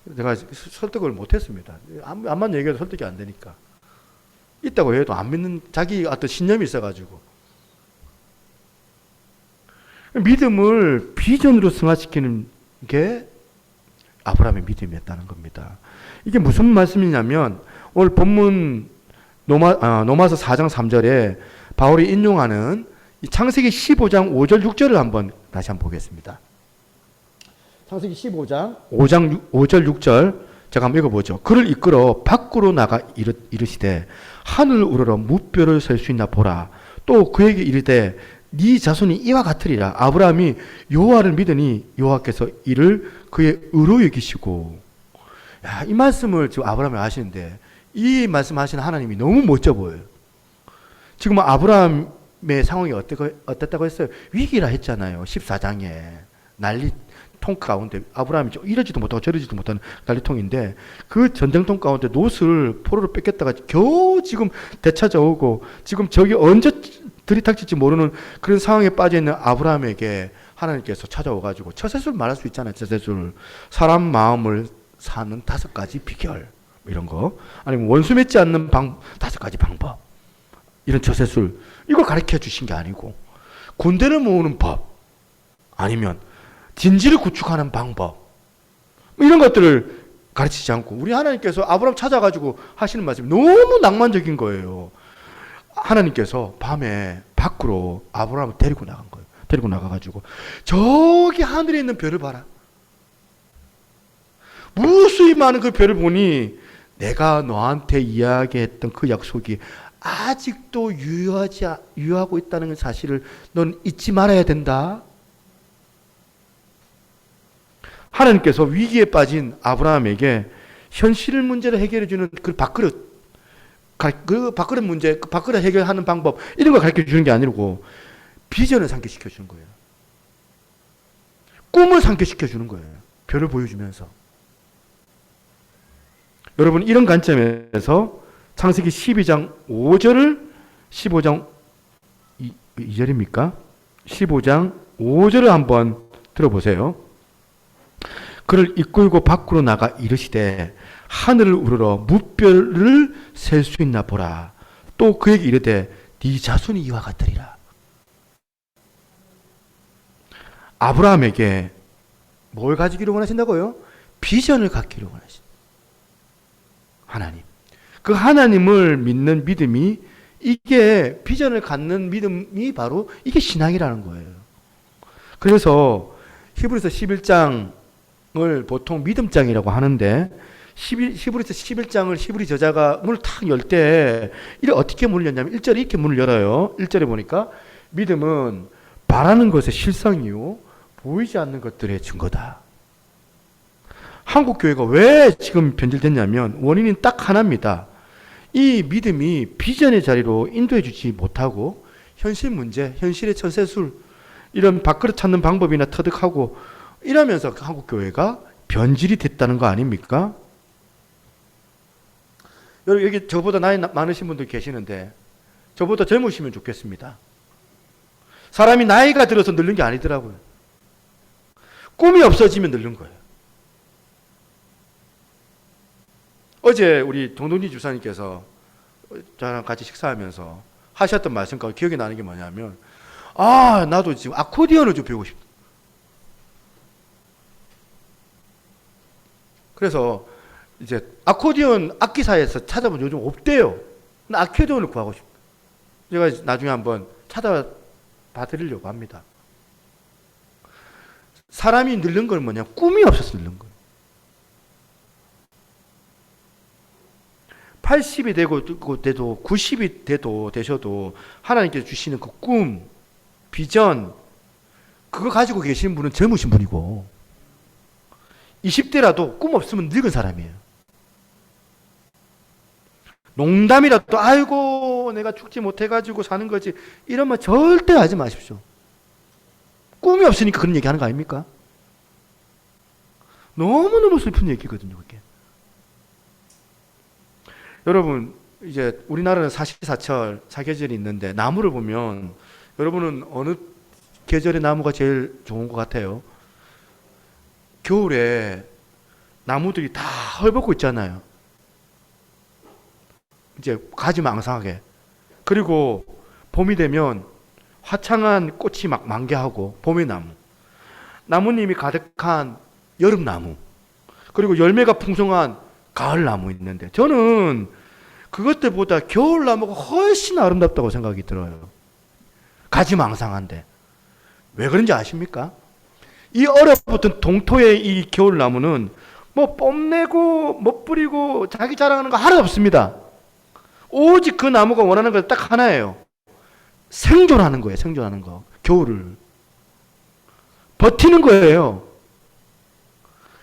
내가 설득을 못했습니다. 암만 얘기해도 설득이 안 되니까. 있다고 해도 안 믿는 자기 어떤 신념이 있어가지고. 믿음을 비전으로 승화시키는 게 아브라함의 믿음이었다는 겁니다. 이게 무슨 말씀이냐면 오늘 본문 로마서 4장 3절에 바울이 인용하는 이 창세기 15장 5절 6절을 한번 다시 한번 보겠습니다. 창세기 15장 5절 6절 제가 한번 읽어보죠. 그를 이끌어 밖으로 나가 이르시되 하늘을 우러러 무뼈를 셀 수 있나 보라. 또 그에게 이르되 네 자손이 이와 같으리라. 아브라함이 여호와를 믿으니 여호와께서 이를 그의 의로 여기시고. 야, 이 말씀을 지금 아브라함이 하시는데 이 말씀하시는 하나님이 너무 멋져 보여요. 지금 아브라함의 상황이 어땠다고 했어요? 위기라 했잖아요. 14장에 난리통 가운데 아브라함이 이러지도 못하고 저러지도 못하는 난리통인데 그 전쟁통 가운데 롯을 포로로 뺏겼다가 겨우 지금 되찾아오고 지금 저기 언제 들이닥칠지 모르는 그런 상황에 빠져있는 아브라함에게 하나님께서 찾아와가지고 처세술 말할 수 있잖아요. 처세술. 사람 마음을 사는 5가지 비결 이런 거, 아니면 원수 맺지 않는 5가지 방법, 이런 처세술 이걸 가르쳐 주신 게 아니고 군대를 모으는 법, 아니면 진지를 구축하는 방법, 이런 것들을 가르치지 않고 우리 하나님께서 아브라함 찾아가지고 하시는 말씀이 너무 낭만적인 거예요. 하나님께서 밤에 밖으로 아브라함을 데리고 나간 거예요. 데리고 나가가지고 저기 하늘에 있는 별을 봐라. 무수히 많은 그 별을 보니 내가 너한테 이야기했던 그 약속이 아직도 유효하고 있다는 사실을 넌 잊지 말아야 된다. 하나님께서 위기에 빠진 아브라함에게 현실 문제를 해결해주는 그 밥그릇 문제, 그 밥그릇 해결하는 방법, 이런 걸 가르쳐 주는 게 아니고 비전을 상기시켜 주는 거예요. 꿈을 상기시켜 주는 거예요. 별을 보여주면서. 여러분, 이런 관점에서 창세기 12장 5절을 15장 2절입니까? 15장 5절을 한번 들어보세요. 그를 이끌고 밖으로 나가 이르시되 하늘을 우러러 무뼈를 셀 수 있나 보라. 또 그에게 이르되 네 자손이 이와 같으리라. 아브라함에게 뭘 가지기를 원하신다고요? 비전을 갖기를 원하신다. 하나님. 그 하나님을 믿는 믿음이, 이게 비전을 갖는 믿음이 바로 이게 신앙이라는 거예요. 그래서 히브리서 11장을 보통 믿음장이라고 하는데 히브리서 11장을 히브리 저자가 문을 탁 열 때 어떻게 문을 열냐면 1절에 이렇게 문을 열어요. 1절에 보니까 믿음은 바라는 것의 실상이요 보이지 않는 것들의 증거다. 한국 교회가 왜 지금 변질됐냐면 원인은 딱 하나입니다. 이 믿음이 비전의 자리로 인도해 주지 못하고 현실 문제, 현실의 처세술, 이런 밥그릇 찾는 방법이나 터득하고 이러면서 한국 교회가 변질이 됐다는 거 아닙니까? 여러분 여기 저보다 나이 많으신 분들 계시는데 저보다 젊으시면 좋겠습니다. 사람이 나이가 들어서 늙는 게 아니더라고요. 꿈이 없어지면 늙는 거예요. 어제 우리 동동지 주사님께서 저랑 같이 식사하면서 하셨던 말씀 가운데 기억이 나는 게 뭐냐면 나도 지금 아코디언을 좀 배우고 싶다. 그래서 이제 아코디언 악기사에서 찾아보면 요즘 없대요. 근데 아코디언을 구하고 싶다. 제가 나중에 한번 찾아봐 드리려고 합니다. 사람이 늙는 건 뭐냐? 꿈이 없어서 늙는 거예요. 80이 되도 90이 되셔도 하나님께서 주시는 그 꿈, 비전, 그거 가지고 계신 분은 젊으신 분이고 20대라도 꿈 없으면 늙은 사람이에요. 농담이라도 아이고 내가 죽지 못해가지고 사는 거지 이런 말 절대 하지 마십시오. 꿈이 없으니까 그런 얘기 하는 거 아닙니까? 너무너무 슬픈 얘기거든요. 그게. 여러분 이제 우리나라는 사시사철 사계절이 있는데 나무를 보면 여러분은 어느 계절의 나무가 제일 좋은 것 같아요? 겨울에 나무들이 다 헐벗고 있잖아요. 이제 가지 망상하게. 그리고 봄이 되면 화창한 꽃이 막 만개하고 봄의 나무, 나뭇잎이 가득한 여름나무, 그리고 열매가 풍성한 가을나무 있는데 저는 그것들보다 겨울나무가 훨씬 아름답다고 생각이 들어요. 가지 망상한데. 왜 그런지 아십니까? 이 얼어붙은 동토의 이 겨울나무는 뭐 뽐내고 멋부리고 자기 자랑하는 거 하나도 없습니다. 오직 그 나무가 원하는 건 딱 하나예요. 생존하는 거예요. 생존하는 거. 겨울을 버티는 거예요.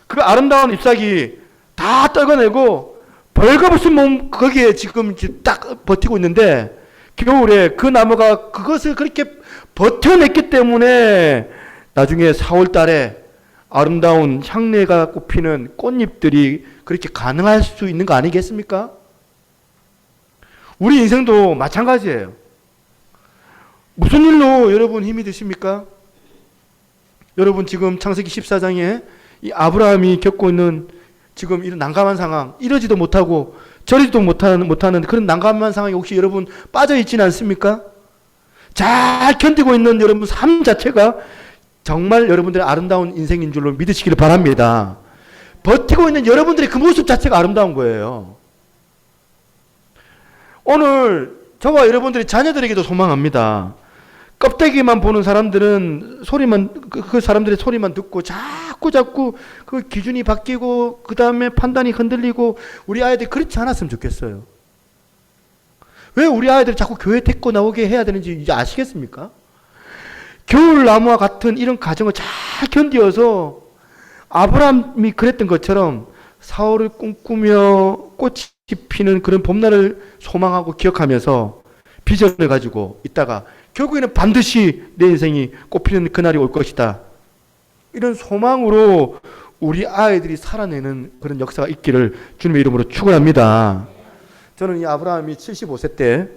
그 아름다운 잎사귀 다 떨궈내고 벌거벗은 몸 거기에 지금 딱 버티고 있는데 겨울에 그 나무가 그것을 그렇게 버텨냈기 때문에 나중에 4월 달에 아름다운 향내가 꽃피는 꽃잎들이 그렇게 가능할 수 있는 거 아니겠습니까? 우리 인생도 마찬가지예요. 무슨 일로 여러분 힘이 드십니까? 여러분 지금 창세기 14장에 이 아브라함이 겪고 있는 지금 이런 난감한 상황, 이러지도 못하고 저리도 못하는 그런 난감한 상황에 혹시 여러분 빠져 있지는 않습니까? 잘 견디고 있는 여러분 삶 자체가 정말 여러분들의 아름다운 인생인 줄로 믿으시기를 바랍니다. 버티고 있는 여러분들의 그 모습 자체가 아름다운 거예요. 오늘 저와 여러분들이 자녀들에게도 소망합니다. 껍데기만 보는 사람들은 그 사람들의 소리만 듣고 자꾸 그 기준이 바뀌고 그 다음에 판단이 흔들리고 우리 아이들이 그렇지 않았으면 좋겠어요. 왜 우리 아이들이 자꾸 교회 데리고 나오게 해야 되는지 이제 아시겠습니까? 겨울나무와 같은 이런 가정을 잘 견디어서 아브라함이 그랬던 것처럼 사울을 꿈꾸며 꽃이 피는 그런 봄날을 소망하고 기억하면서 비전을 가지고 있다가 결국에는 반드시 내 인생이 꽃피는 그날이 올 것이다. 이런 소망으로 우리 아이들이 살아내는 그런 역사가 있기를 주님의 이름으로 축원합니다. 저는 이 아브라함이 75세 때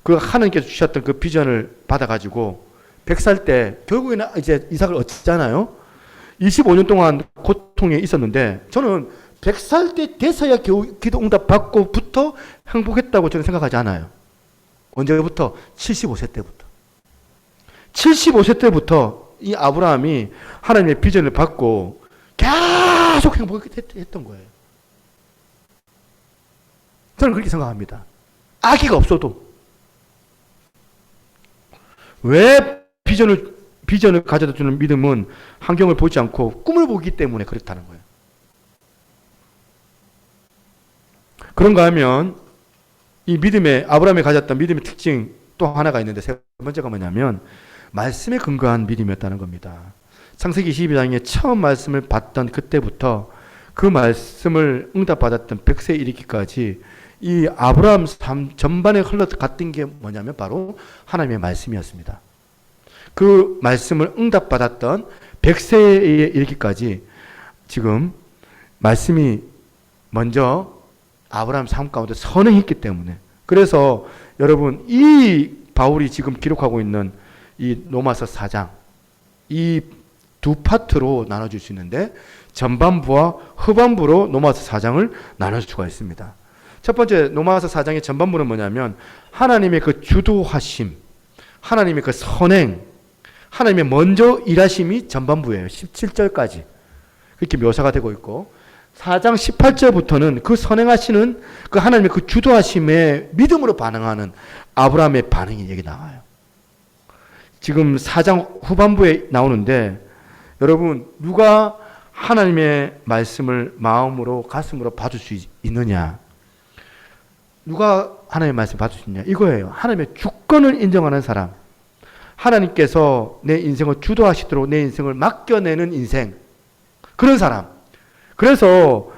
그 하나님께서 주셨던 그 비전을 받아가지고 100살 때 결국에는 이제 이삭을 얻잖아요. 25년 동안 고통에 있었는데 저는 100살 때 돼서야 겨우 기도 응답 받고부터 행복했다고 저는 생각하지 않아요. 언제부터? 75세 때부터. 75세 때부터 이 아브라함이 하나님의 비전을 받고 계속 행복했던 거예요. 저는 그렇게 생각합니다. 아기가 없어도. 왜 비전을 가져다 주는 믿음은 환경을 보지 않고 꿈을 보기 때문에 그렇다는 거예요. 그런가 하면 이 믿음의 아브라함이 가졌던 믿음의 특징 또 하나가 있는데 세 번째가 뭐냐면 말씀에 근거한 믿음이었다는 겁니다. 창세기 22장에 처음 말씀을 받던 그때부터 그 말씀을 응답받았던 100세에 이르기까지 이 아브라함 삶 전반에 흘러갔던 게 뭐냐면 바로 하나님의 말씀이었습니다. 그 말씀을 응답받았던 100세에 이르기까지 지금 말씀이 먼저 아브라함 삶 가운데 선행했기 때문에, 그래서 여러분 이 바울이 지금 기록하고 있는 이 로마서 4장 이 두 파트로 나눠줄 수 있는데 전반부와 후반부로 로마서 4장을 나눌 수가 있습니다. 첫 번째 로마서 4장의 전반부는 뭐냐면 하나님의 그 주도하심, 하나님의 그 선행, 하나님의 먼저 일하심이 전반부예요. 17절까지 그렇게 묘사가 되고 있고, 4장 18절부터는 그 선행하시는 그 하나님의 그 주도하심에 믿음으로 반응하는 아브라함의 반응이 여기 나와요. 지금 4장 후반부에 나오는데 여러분 누가 하나님의 말씀을 마음으로 가슴으로 받을 수 있느냐? 누가 하나님의 말씀을 받을 수 있느냐? 이거예요. 하나님의 주권을 인정하는 사람, 하나님께서 내 인생을 주도하시도록 내 인생을 맡겨내는 인생, 그런 사람. 그래서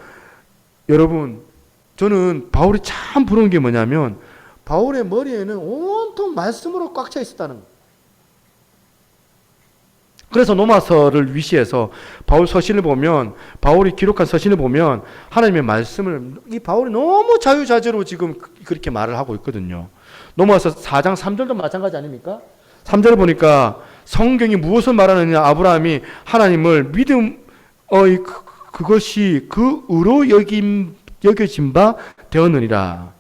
여러분 저는 바울이 참 부러운 게 뭐냐면 바울의 머리에는 온통 말씀으로 꽉 차 있었다는 거예요. 그래서 로마서를 위시해서 바울 서신을 보면, 바울이 기록한 서신을 보면 하나님의 말씀을 이 바울이 너무 자유자재로 지금 그렇게 말을 하고 있거든요. 로마서 4장 3절도 마찬가지 아닙니까? 3절 보니까 성경이 무엇을 말하느냐, 아브라함이 하나님을 믿음 그것이 그 의로 여겨진 바 되었느니라.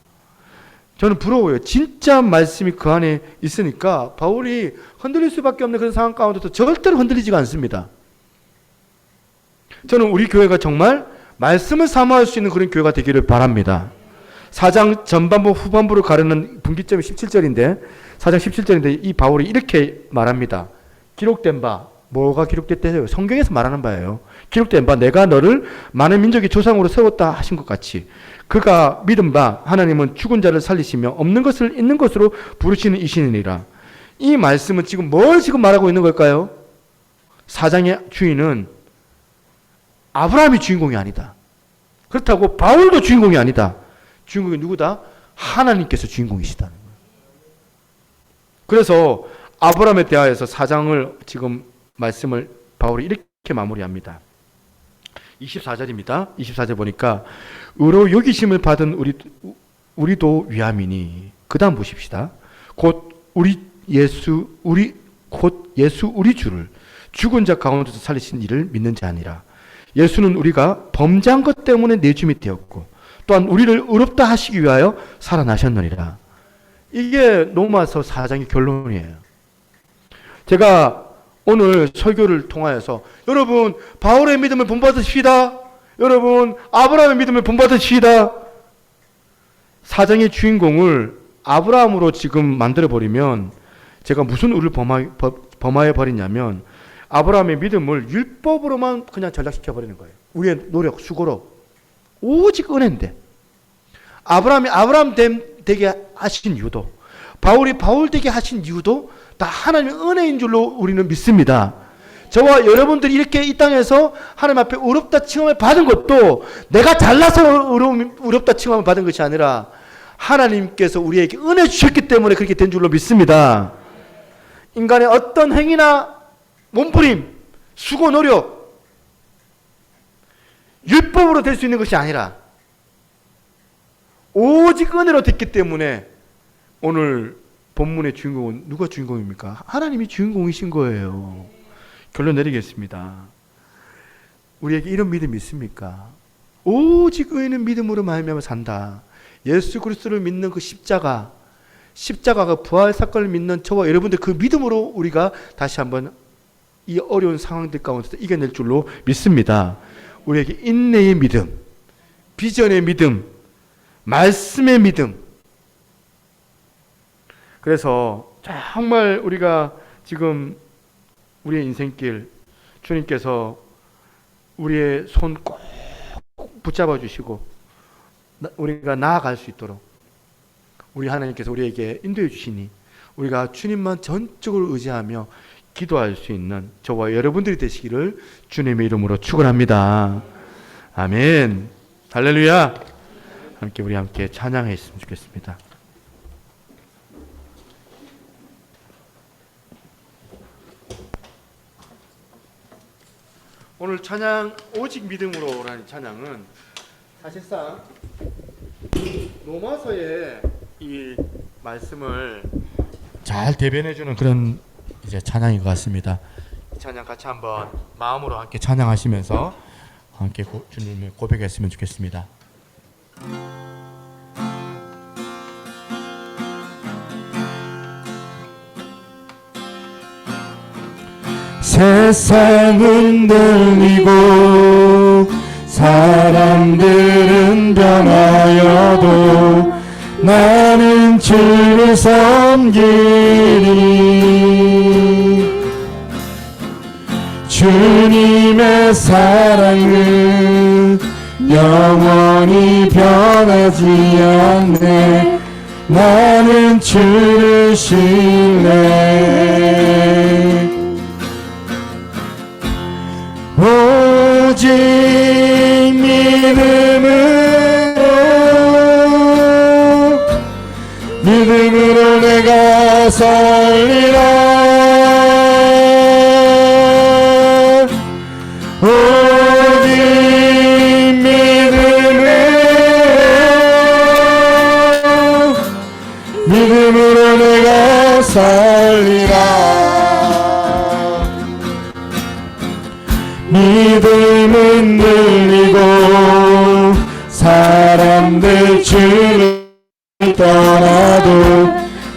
저는 부러워요. 진짜 말씀이 그 안에 있으니까 바울이 흔들릴 수밖에 없는 그런 상황 가운데도 절대로 흔들리지가 않습니다. 저는 우리 교회가 정말 말씀을 사모할 수 있는 그런 교회가 되기를 바랍니다. 4장 전반부 후반부를 가르는 분기점이 17절인데 4장 17절인데 이 바울이 이렇게 말합니다. 기록된 바, 뭐가 기록됐대요? 성경에서 말하는 바예요. 기록된 바, 내가 너를 많은 민족의 조상으로 세웠다 하신 것 같이 그가 믿은 바 하나님은 죽은 자를 살리시며 없는 것을 있는 것으로 부르시는 이신이니라. 이 말씀은 지금 뭘 지금 말하고 있는 걸까요? 4장의 주인은 아브라함이 주인공이 아니다. 그렇다고 바울도 주인공이 아니다. 주인공이 누구다? 하나님께서 주인공이시다는 거예요. 그래서 아브라함에 대하여서 4장을 지금 말씀을 바울이 이렇게 마무리합니다. 24절입니다. 24절 보니까 의로 여기심을 받은 우리도 위함이니. 그 다음 보십시다. 곧 예수 우리 주를 죽은 자 가운데서 살리신 이를 믿는 자 아니라. 예수는 우리가 범죄한 것 때문에 내줌이 되었고 또한 우리를 의롭다 하시기 위하여 살아나셨느니라. 이게 로마서 4장의 결론이에요. 제가 오늘 설교를 통하여서 여러분 바울의 믿음을 본받으시다. 여러분 아브라함의 믿음을 본받으시다. 4장의 주인공을 아브라함으로 지금 만들어버리면 제가 무슨 의를 범하여 버리냐면 아브라함의 믿음을 율법으로만 그냥 전락시켜버리는 거예요. 우리의 노력, 수고로. 오직 은혜인데 아브라함이 아브라함 되게 하신 이유도, 바울이 바울 되게 하신 이유도 다 하나님의 은혜인 줄로 우리는 믿습니다. 저와 여러분들이 이렇게 이 땅에서 하나님 앞에 의롭다 칭함을 받은 것도 내가 잘나서 의롭다 칭함을 받은 것이 아니라 하나님께서 우리에게 은혜 주셨기 때문에 그렇게 된 줄로 믿습니다. 인간의 어떤 행위나 몸부림, 수고, 노력, 율법으로 될 수 있는 것이 아니라 오직 은혜로 됐기 때문에 오늘 본문의 주인공은 누가 주인공입니까? 하나님이 주인공이신 거예요. 결론 내리겠습니다. 우리에게 이런 믿음이 있습니까? 오직 의인은 믿음으로 말미암아 산다. 예수 그리스도를 믿는 그 십자가가 부활 사건을 믿는 저와 여러분들 그 믿음으로 우리가 다시 한번 이 어려운 상황들 가운데서 이겨낼 줄로 믿습니다. 우리에게 인내의 믿음, 비전의 믿음, 말씀의 믿음. 그래서 정말 우리가 지금 우리의 인생길 주님께서 우리의 손 꼭 붙잡아 주시고 우리가 나아갈 수 있도록 우리 하나님께서 우리에게 인도해 주시니 우리가 주님만 전적으로 의지하며 기도할 수 있는 저와 여러분들이 되시기를 주님의 이름으로 축원합니다. 아멘. 할렐루야. 우리 함께 찬양했으면 좋겠습니다. 오늘 찬양 오직 믿음으로라는 찬양은 사실상 로마서의 이 말씀을 잘 대변해주는 그런 이제 찬양인 것 같습니다. 이 찬양 같이 한번 마음으로 함께 찬양하시면서 함께 주님을 고백했으면 좋겠습니다. 세상은 들리고 사람들은 변하여도 나는 주를 섬기리. 주님의 사랑은 영원히 변하지 않네. 나는 주를 신뢰해. 오직 믿음으로 내가 살리라. 오직 믿음으로 내가 살리라. 믿음은 늘리고 사람들 주를 떠나도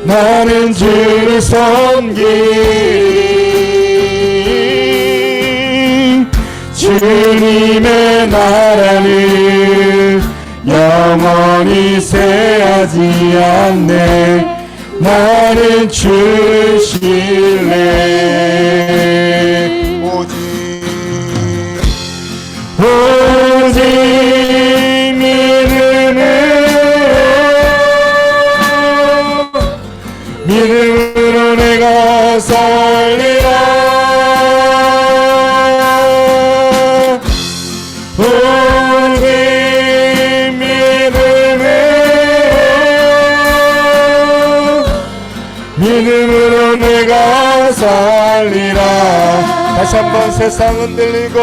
나는 주를 섬기리. 주님의 나라는 영원히 쇠하지 않네. 나는 주를 신뢰해. 오직 믿음으로 내가 살리라. 오직 믿음으로 내가 살리라. 다시 한번 세상은 들리고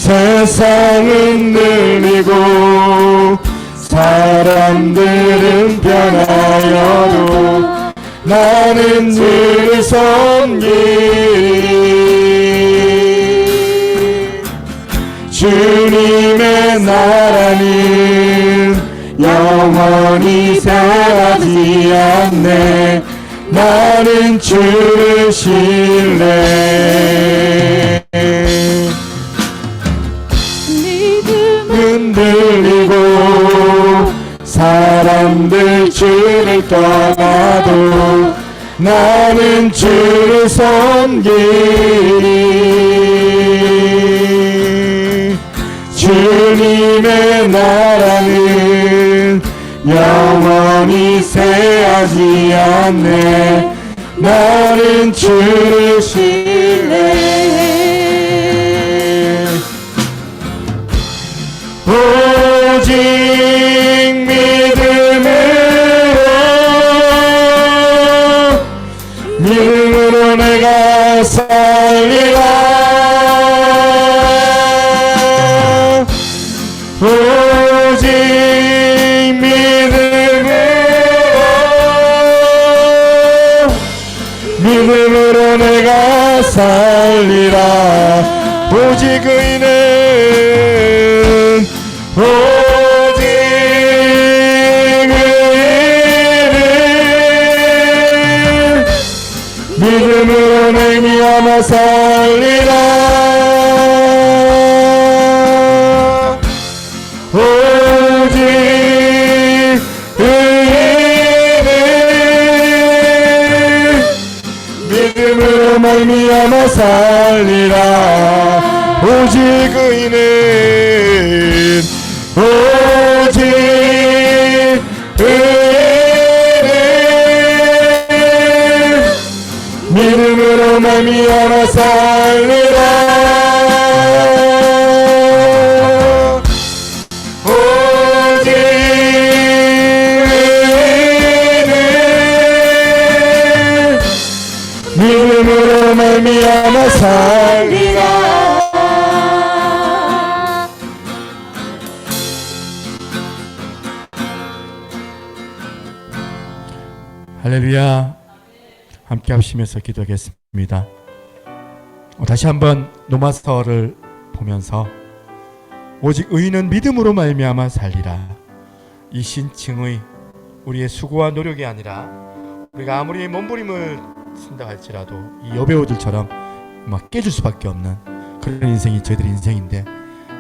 세상은 늘리고 사람들은 변하여도 나는 주를 섬기리. 주님의 나라는 영원히 쇠하지 않네. 나는 주를 신뢰해. 흔들리고 사람들 주를 떠나도 나는 주를 섬기리. 주님의 나라는 영원히 쇠하지 않네. 나는 주를 신뢰해. 오직 믿음으로 내가 살리라. 오직 믿음으로 내가 살리라. 오직 의인은 오직 의인은 믿음으로 말미암아 살리라. 오직 의인은 믿음으로 말미암아 살리라. 오직 의인은 오직 의인은 믿음으로 말미암아 살리라. 오직 믿음으로 말미암아 살리라. 할렐루야. 함께 하시면서 기도하겠습니다. 다시 한번 로마서를 보면서 오직 의인은 믿음으로 말미암아 살리라. 이 신칭의 우리의 수고와 노력이 아니라 우리가 아무리 몸부림을 쓴다 할지라도 이 여배우들처럼 막 깨질 수밖에 없는 그런 인생이 저희들 인생인데,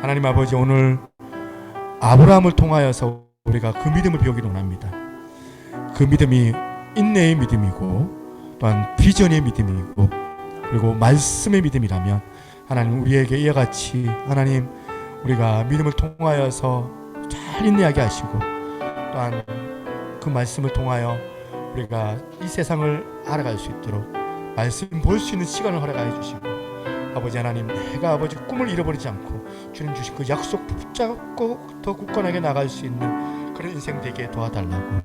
하나님 아버지, 오늘 아브라함을 통하여서 우리가 그 믿음을 배우기를 원합니다. 그 믿음이 인내의 믿음이고 또한 비전의 믿음이고 그리고 말씀의 믿음이라면 하나님 우리에게 이와 같이 하나님 우리가 믿음을 통하여서 잘 인내하게 하시고 또한 그 말씀을 통하여 우리가 이 세상을 알아갈 수 있도록 말씀 볼 수 있는 시간을 허락하여 주시고, 아버지 하나님, 내가 아버지 꿈을 잃어버리지 않고 주님 주신 그 약속 붙잡고 더 굳건하게 나갈 수 있는 그런 인생 되게 도와달라고,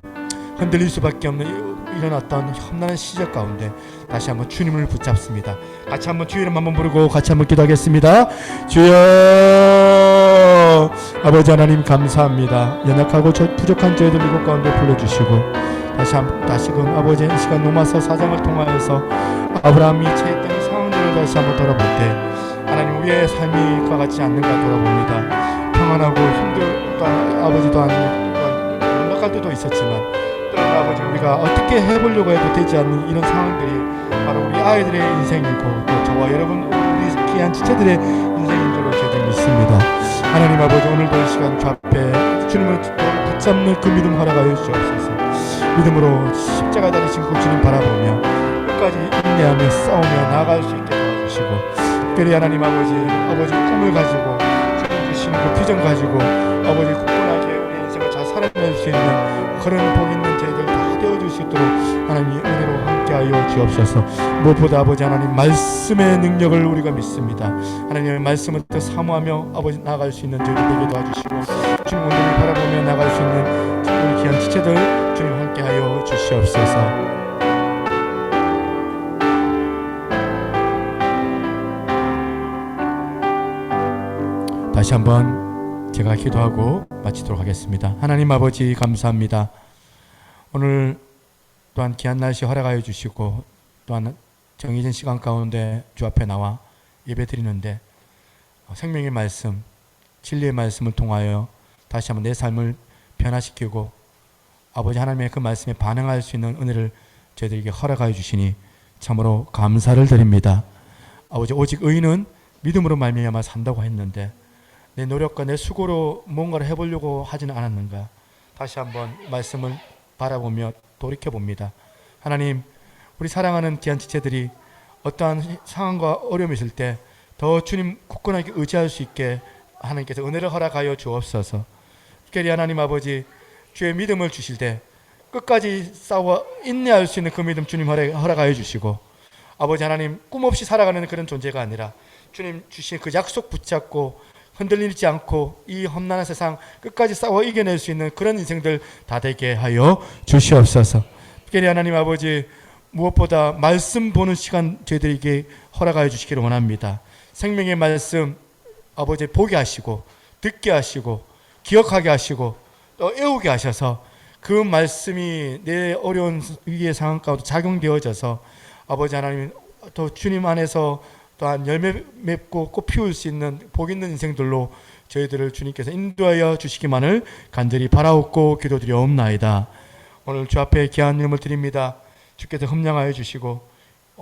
흔들릴 수밖에 없는 이런 어떤 험난한 시절 가운데 다시 한번 주님을 붙잡습니다. 같이 한번 주의 이름 한번 부르고 같이 한번 기도하겠습니다. 주여, 아버지 하나님 감사합니다. 연약하고 부족한 저희들 이곳 가운데 불러주시고 다시금 아버지의 시간 로마서 4장을 통하여서 아브라함이 처했던 상황들을 다시 한번 돌아볼 때 하나님 우리의 삶이 그와 같지 않는가 돌아봅니다. 평안하고 또한 아버지 또한 연락할 때도 있었지만 또한 아버지 우리가 어떻게 해보려고 해도 되지 않는 이런 상황들이 바로 우리 아이들의 인생이고 또 저와 여러분 우리 귀한 지체들의 인생인 줄로 저희들 믿습니다. 하나님 아버지, 오늘도 이 시간 주 앞에 주님을 붙잡는 그 믿음 허락하여 주옵소서. 믿음으로 십자가 달리신 그 주님 바라보며 끝까지 인내하며 싸우며 나아갈 수 있게 도와주시고, 특별히 하나님 아버지 꿈을 가지고 주님 주신 그 비전 가지고 아버지 굳건하게 우리 인생을 잘 살아낼 수 있는 그런 복 있는 저희들 다 되어줄 수 있도록 하나님 은혜로 함께하여 주옵소서. 무엇보다 아버지 하나님 말씀의 능력을 우리가 믿습니다. 하나님의 말씀을 또 사모하며 아버지 나아갈 수 있는 저희들 되게 도와주시고, 주님 오늘을 바라보며 나아갈 수 있는 우리 귀한 지체들 주님 함께하여 주시옵소서. 다시 한번 제가 기도하고 마치도록 하겠습니다. 하나님 아버지 감사합니다. 오늘 또한 귀한 날씨 허락하여 주시고 또한 정해진 시간 가운데 주 앞에 나와 예배 드리는데 생명의 말씀, 진리의 말씀을 통하여 다시 한번 내 삶을 변화시키고 아버지 하나님의 그 말씀에 반응할 수 있는 은혜를 저희들에게 허락하여 주시니 참으로 감사를 드립니다. 아버지, 오직 의인은 믿음으로 말미암아 산다고 했는데 내 노력과 내 수고로 뭔가를 해보려고 하지는 않았는가. 다시 한번 말씀을 바라보며 돌이켜봅니다. 하나님, 우리 사랑하는 귀한 지체들이 어떠한 상황과 어려움이 있을 때 더 주님 굳건하게 의지할 수 있게 하나님께서 은혜를 허락하여 주옵소서. 특별히 하나님 아버지, 주의 믿음을 주실 때 끝까지 싸워 인내할 수 있는 그 믿음 주님 허락하여 주시고, 아버지 하나님, 꿈 없이 살아가는 그런 존재가 아니라 주님 주신 그 약속 붙잡고 흔들리지 않고 이 험난한 세상 끝까지 싸워 이겨낼 수 있는 그런 인생들 다 되게 하여 주시옵소서. 특별히 하나님 아버지, 무엇보다 말씀 보는 시간 저희들에게 허락하여 주시기를 원합니다. 생명의 말씀 아버지 보게 하시고 듣게 하시고 기억하게 하시고 또 애우게 하셔서 그 말씀이 내 어려운 위기의 상황 가운데 작용되어져서 아버지 하나님 또 주님 안에서 또한 열매 맺고 꽃 피울 수 있는 복 있는 인생들로 저희들을 주님께서 인도하여 주시기만을 간절히 바라옵고 기도드리옵나이다. 오늘 주 앞에 귀한 이름을 드립니다. 주께서 흠량하여 주시고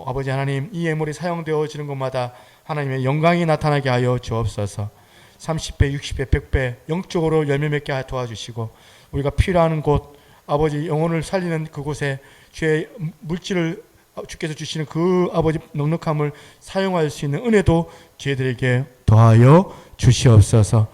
아버지 하나님, 이 예물이 사용되어지는 곳마다 하나님의 영광이 나타나게 하여 주옵소서. 30배, 60배, 100배 영적으로 열매 맺게 도와주시고 우리가 필요한 곳, 아버지 영혼을 살리는 그곳에 주의 물질을 주께서 주시는 그 아버지 넉넉함을 사용할 수 있는 은혜도 저희들에게 더하여 주시옵소서.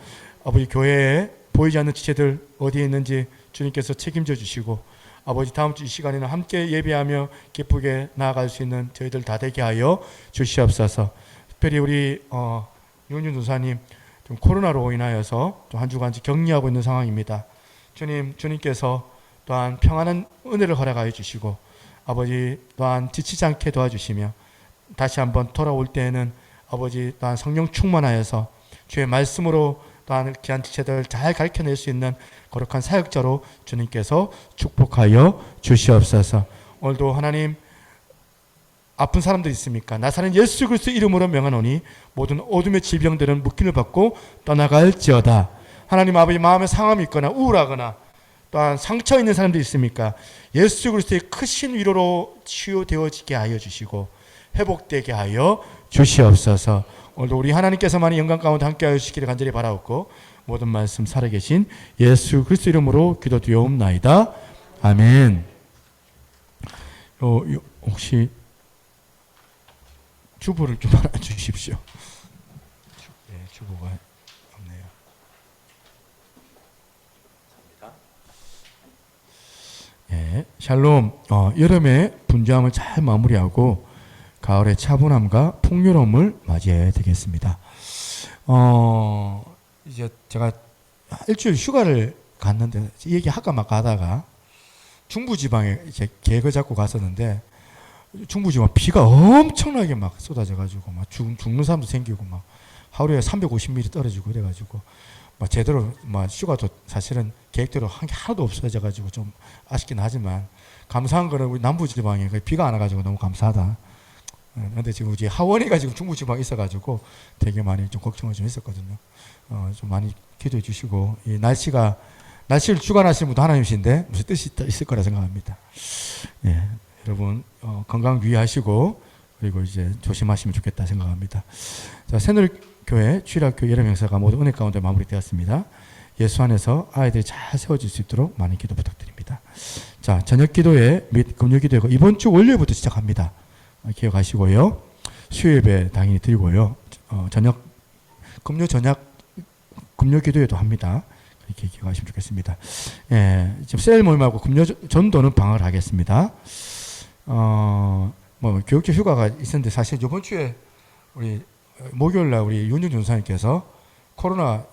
아버지 교회에 보이지 않는 지체들 어디에 있는지 주님께서 책임져 주시고 아버지 다음 주 이 시간에는 함께 예배하며 기쁘게 나아갈 수 있는 저희들 다 되게 하여 주시옵소서. 특별히 우리 윤윤 전사님 좀 코로나로 인하여서 또 한 주간 격리하고 있는 상황입니다. 주님께서 또한 평안한 은혜를 허락하여 주시고 아버지 또한 지치지 않게 도와주시며 다시 한번 돌아올 때에는 아버지 또한 성령 충만하여서 주의 말씀으로 또한 귀한 지체들 잘 가르쳐낼 수 있는 거룩한 사역자로 주님께서 축복하여 주시옵소서. 오늘도 하나님 아픈 사람들 있습니까? 나사렛 예수 그리스도 이름으로 명하노니 모든 어둠의 질병들은 묶임을 받고 떠나갈지어다. 하나님 아버지 마음에 상함이 있거나 우울하거나 또한 상처 있는 사람들이 있습니까? 예수 그리스도의 크신 위로로 치유되어지게 하여 주시고 회복되게 하여 주시옵소서. 오늘도 우리 하나님께서만이 영광 가운데 함께하여 주시기를 간절히 바라옵고 모든 말씀 살아계신 예수 그리스도 이름으로 기도드리옵나이다. 아멘. 혹시 주보를 좀 하나 주십시오. 네, 주보가 없네요. 예, 샬롬. 여름에 분주함을 잘 마무리하고 가을의 차분함과 풍요로움을 맞이해야 되겠습니다. 이제 제가 일주일 휴가를 갔는데 이 얘기 할까 말까 하다가 중부지방에 이제 계획을 잡고 갔었는데 중부지방 비가 엄청나게 막 쏟아져가지고 막 죽는 사람도 생기고 막 하루에 350mm 떨어지고 그래가지고 막 제대로 막 휴가도 사실은 계획대로 한 게 하나도 없어져가지고 좀 아쉽긴 하지만 감사한 거는 우리 남부지방에 비가 안 와가지고 너무 감사하다. 근데 지금 이제 하원이가 지금 중부지방에 있어가지고 되게 많이 좀 걱정을 좀 했었거든요. 좀 많이 기도해 주시고 이 날씨를 주관하시는 분도 하나님이신데 무슨 뜻이 있을 거라 생각합니다. 예, 여러분 건강 유의하시고 그리고 이제 조심하시면 좋겠다 생각합니다. 자, 새누리교회 주일학교 여름 행사가 모두 은혜 가운데 마무리되었습니다. 예수 안에서 아이들이 잘 세워질 수 있도록 많은 기도 부탁드립니다. 자, 저녁 기도회 및 금요 기도회가 이번 주 월요일부터 시작합니다. 기억하시고요. 수요예배 당연히 드리고요. 금요 저녁 금요 기도회도 합니다. 이렇게 기억하시면 좋겠습니다. 예, 지금 세일 모임하고 금요 전도는 방학을 하겠습니다. 뭐 교육적 휴가가 있었는데 사실 이번 주에 우리 목요일 날 우리 윤중 전사님께서 코로나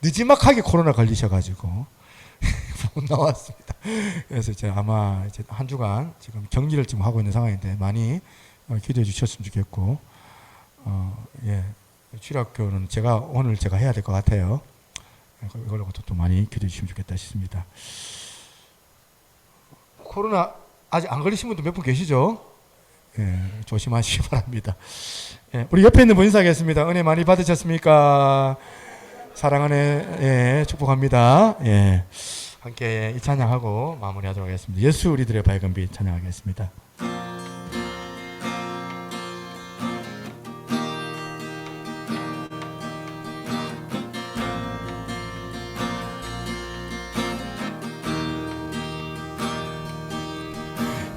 늦지막하게 코로나 걸리셔가지고 못 나왔습니다. 그래서 이제 아마 이제 한 주간 지금 격리를 지금 하고 있는 상황인데 많이 기도해 주셨으면 좋겠고, 예, 주일학교는 오늘 제가 해야 될 것 같아요. 이걸로 또 많이 기도해 주시면 좋겠다 싶습니다. 코로나 아직 안 걸리신 분도 몇 분 계시죠? 예, 조심하시기 바랍니다. 예, 우리 옆에 있는 분 인사하겠습니다. 은혜 많이 받으셨습니까? 사랑 은혜, 예, 축복합니다. 예, 함께 이 찬양하고 마무리하도록 하겠습니다. 예수 우리들의 밝은 빛 찬양하겠습니다.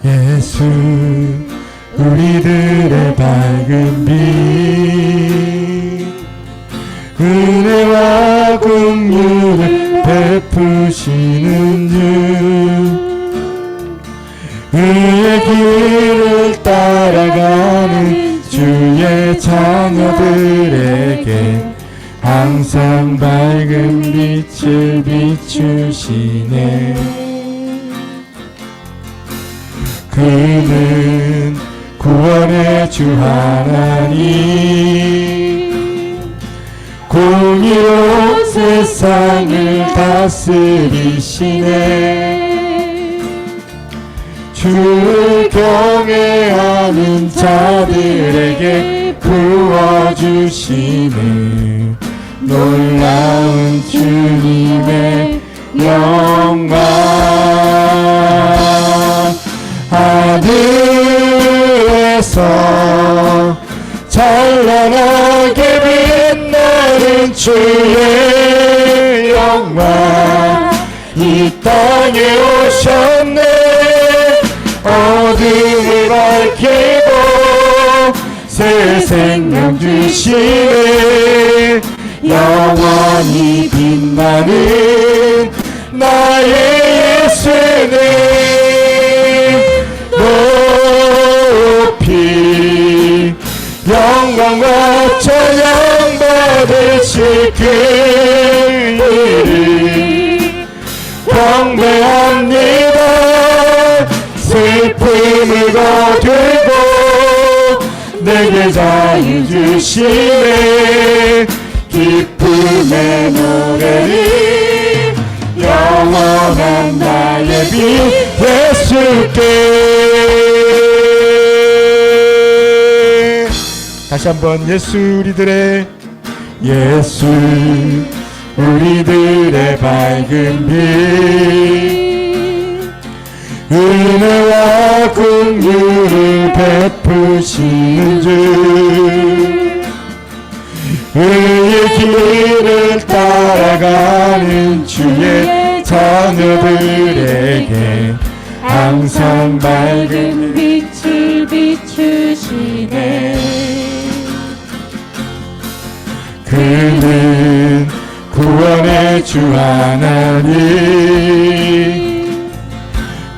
예수 우리들의 밝은 빛 은혜와 긍휼을 베푸시는 주 의의 길을 따라가는 주의 자녀들에게 항상 밝은 빛을 비추시네. 그는 구원의 주 하나님 공의로 세상을 다스리시네. 주를 경외하는 자들에게 부어주시네. 놀라운 주님의 영광. 하늘에서 찬란하게 빛나는 주의 영광 이 땅에 오셨네. 어둠을 밝히고 새 생명 주시네. 영원히 빛나는 나의 예수 예수님 높이 영광과 찬양 받으실 그 일이 경배합니다. 슬픔을 거두고 내게 자유 주시네. 기쁨의 노래를 영원한 나의 빛 예수께. 다시 한번 예수 우리들의 예수 우리들의 밝은 빛 은혜와 긍휼을 베푸시는 주 의의 길을 따라가는 주의 자녀들에게 항상 밝은 빛을 비추시네. 그는 구원의 주 하나님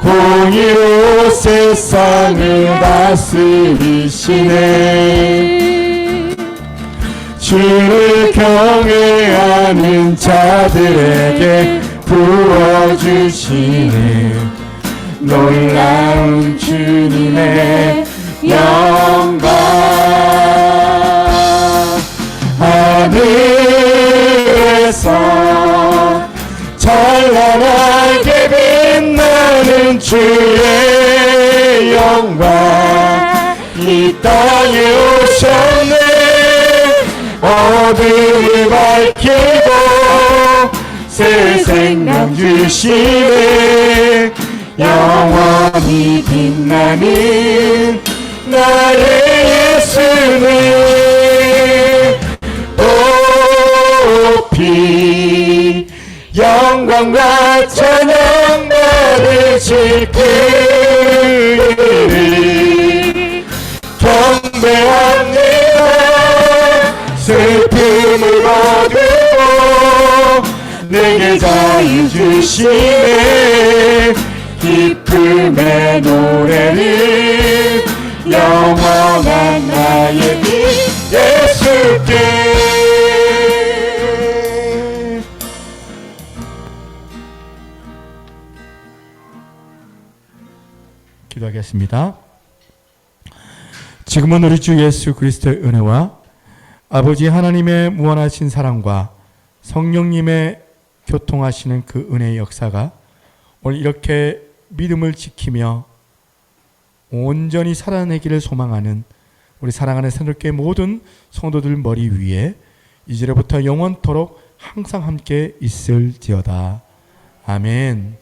공의로 세상을 다스리시네. 주를 경외하는 자들에게 부어주시는 놀라운 주님의 영광. 하늘에서 찬란하게 빛나는 주의 영광 이 땅에 오셨네. 어둠을 밝히고 새 생명 주시네. 영원히 빛나는 나의 예수님 높이 영광과 찬양 받으실 그를 경배합니다. 슬픔을 거두고 내게 자유 주시네. 기쁨의 노래를 영원한 나의 빛 예수께. 기도하겠습니다. 지금은 우리 주 예수 그리스도의 은혜와 아버지 하나님의 무한하신 사랑과 성령님의 교통하시는 그 은혜의 역사가 오늘 이렇게 믿음을 지키며 온전히 살아내기를 소망하는 우리 사랑하는 새롭게 모든 성도들 머리 위에 이제로부터 영원토록 항상 함께 있을지어다. 아멘.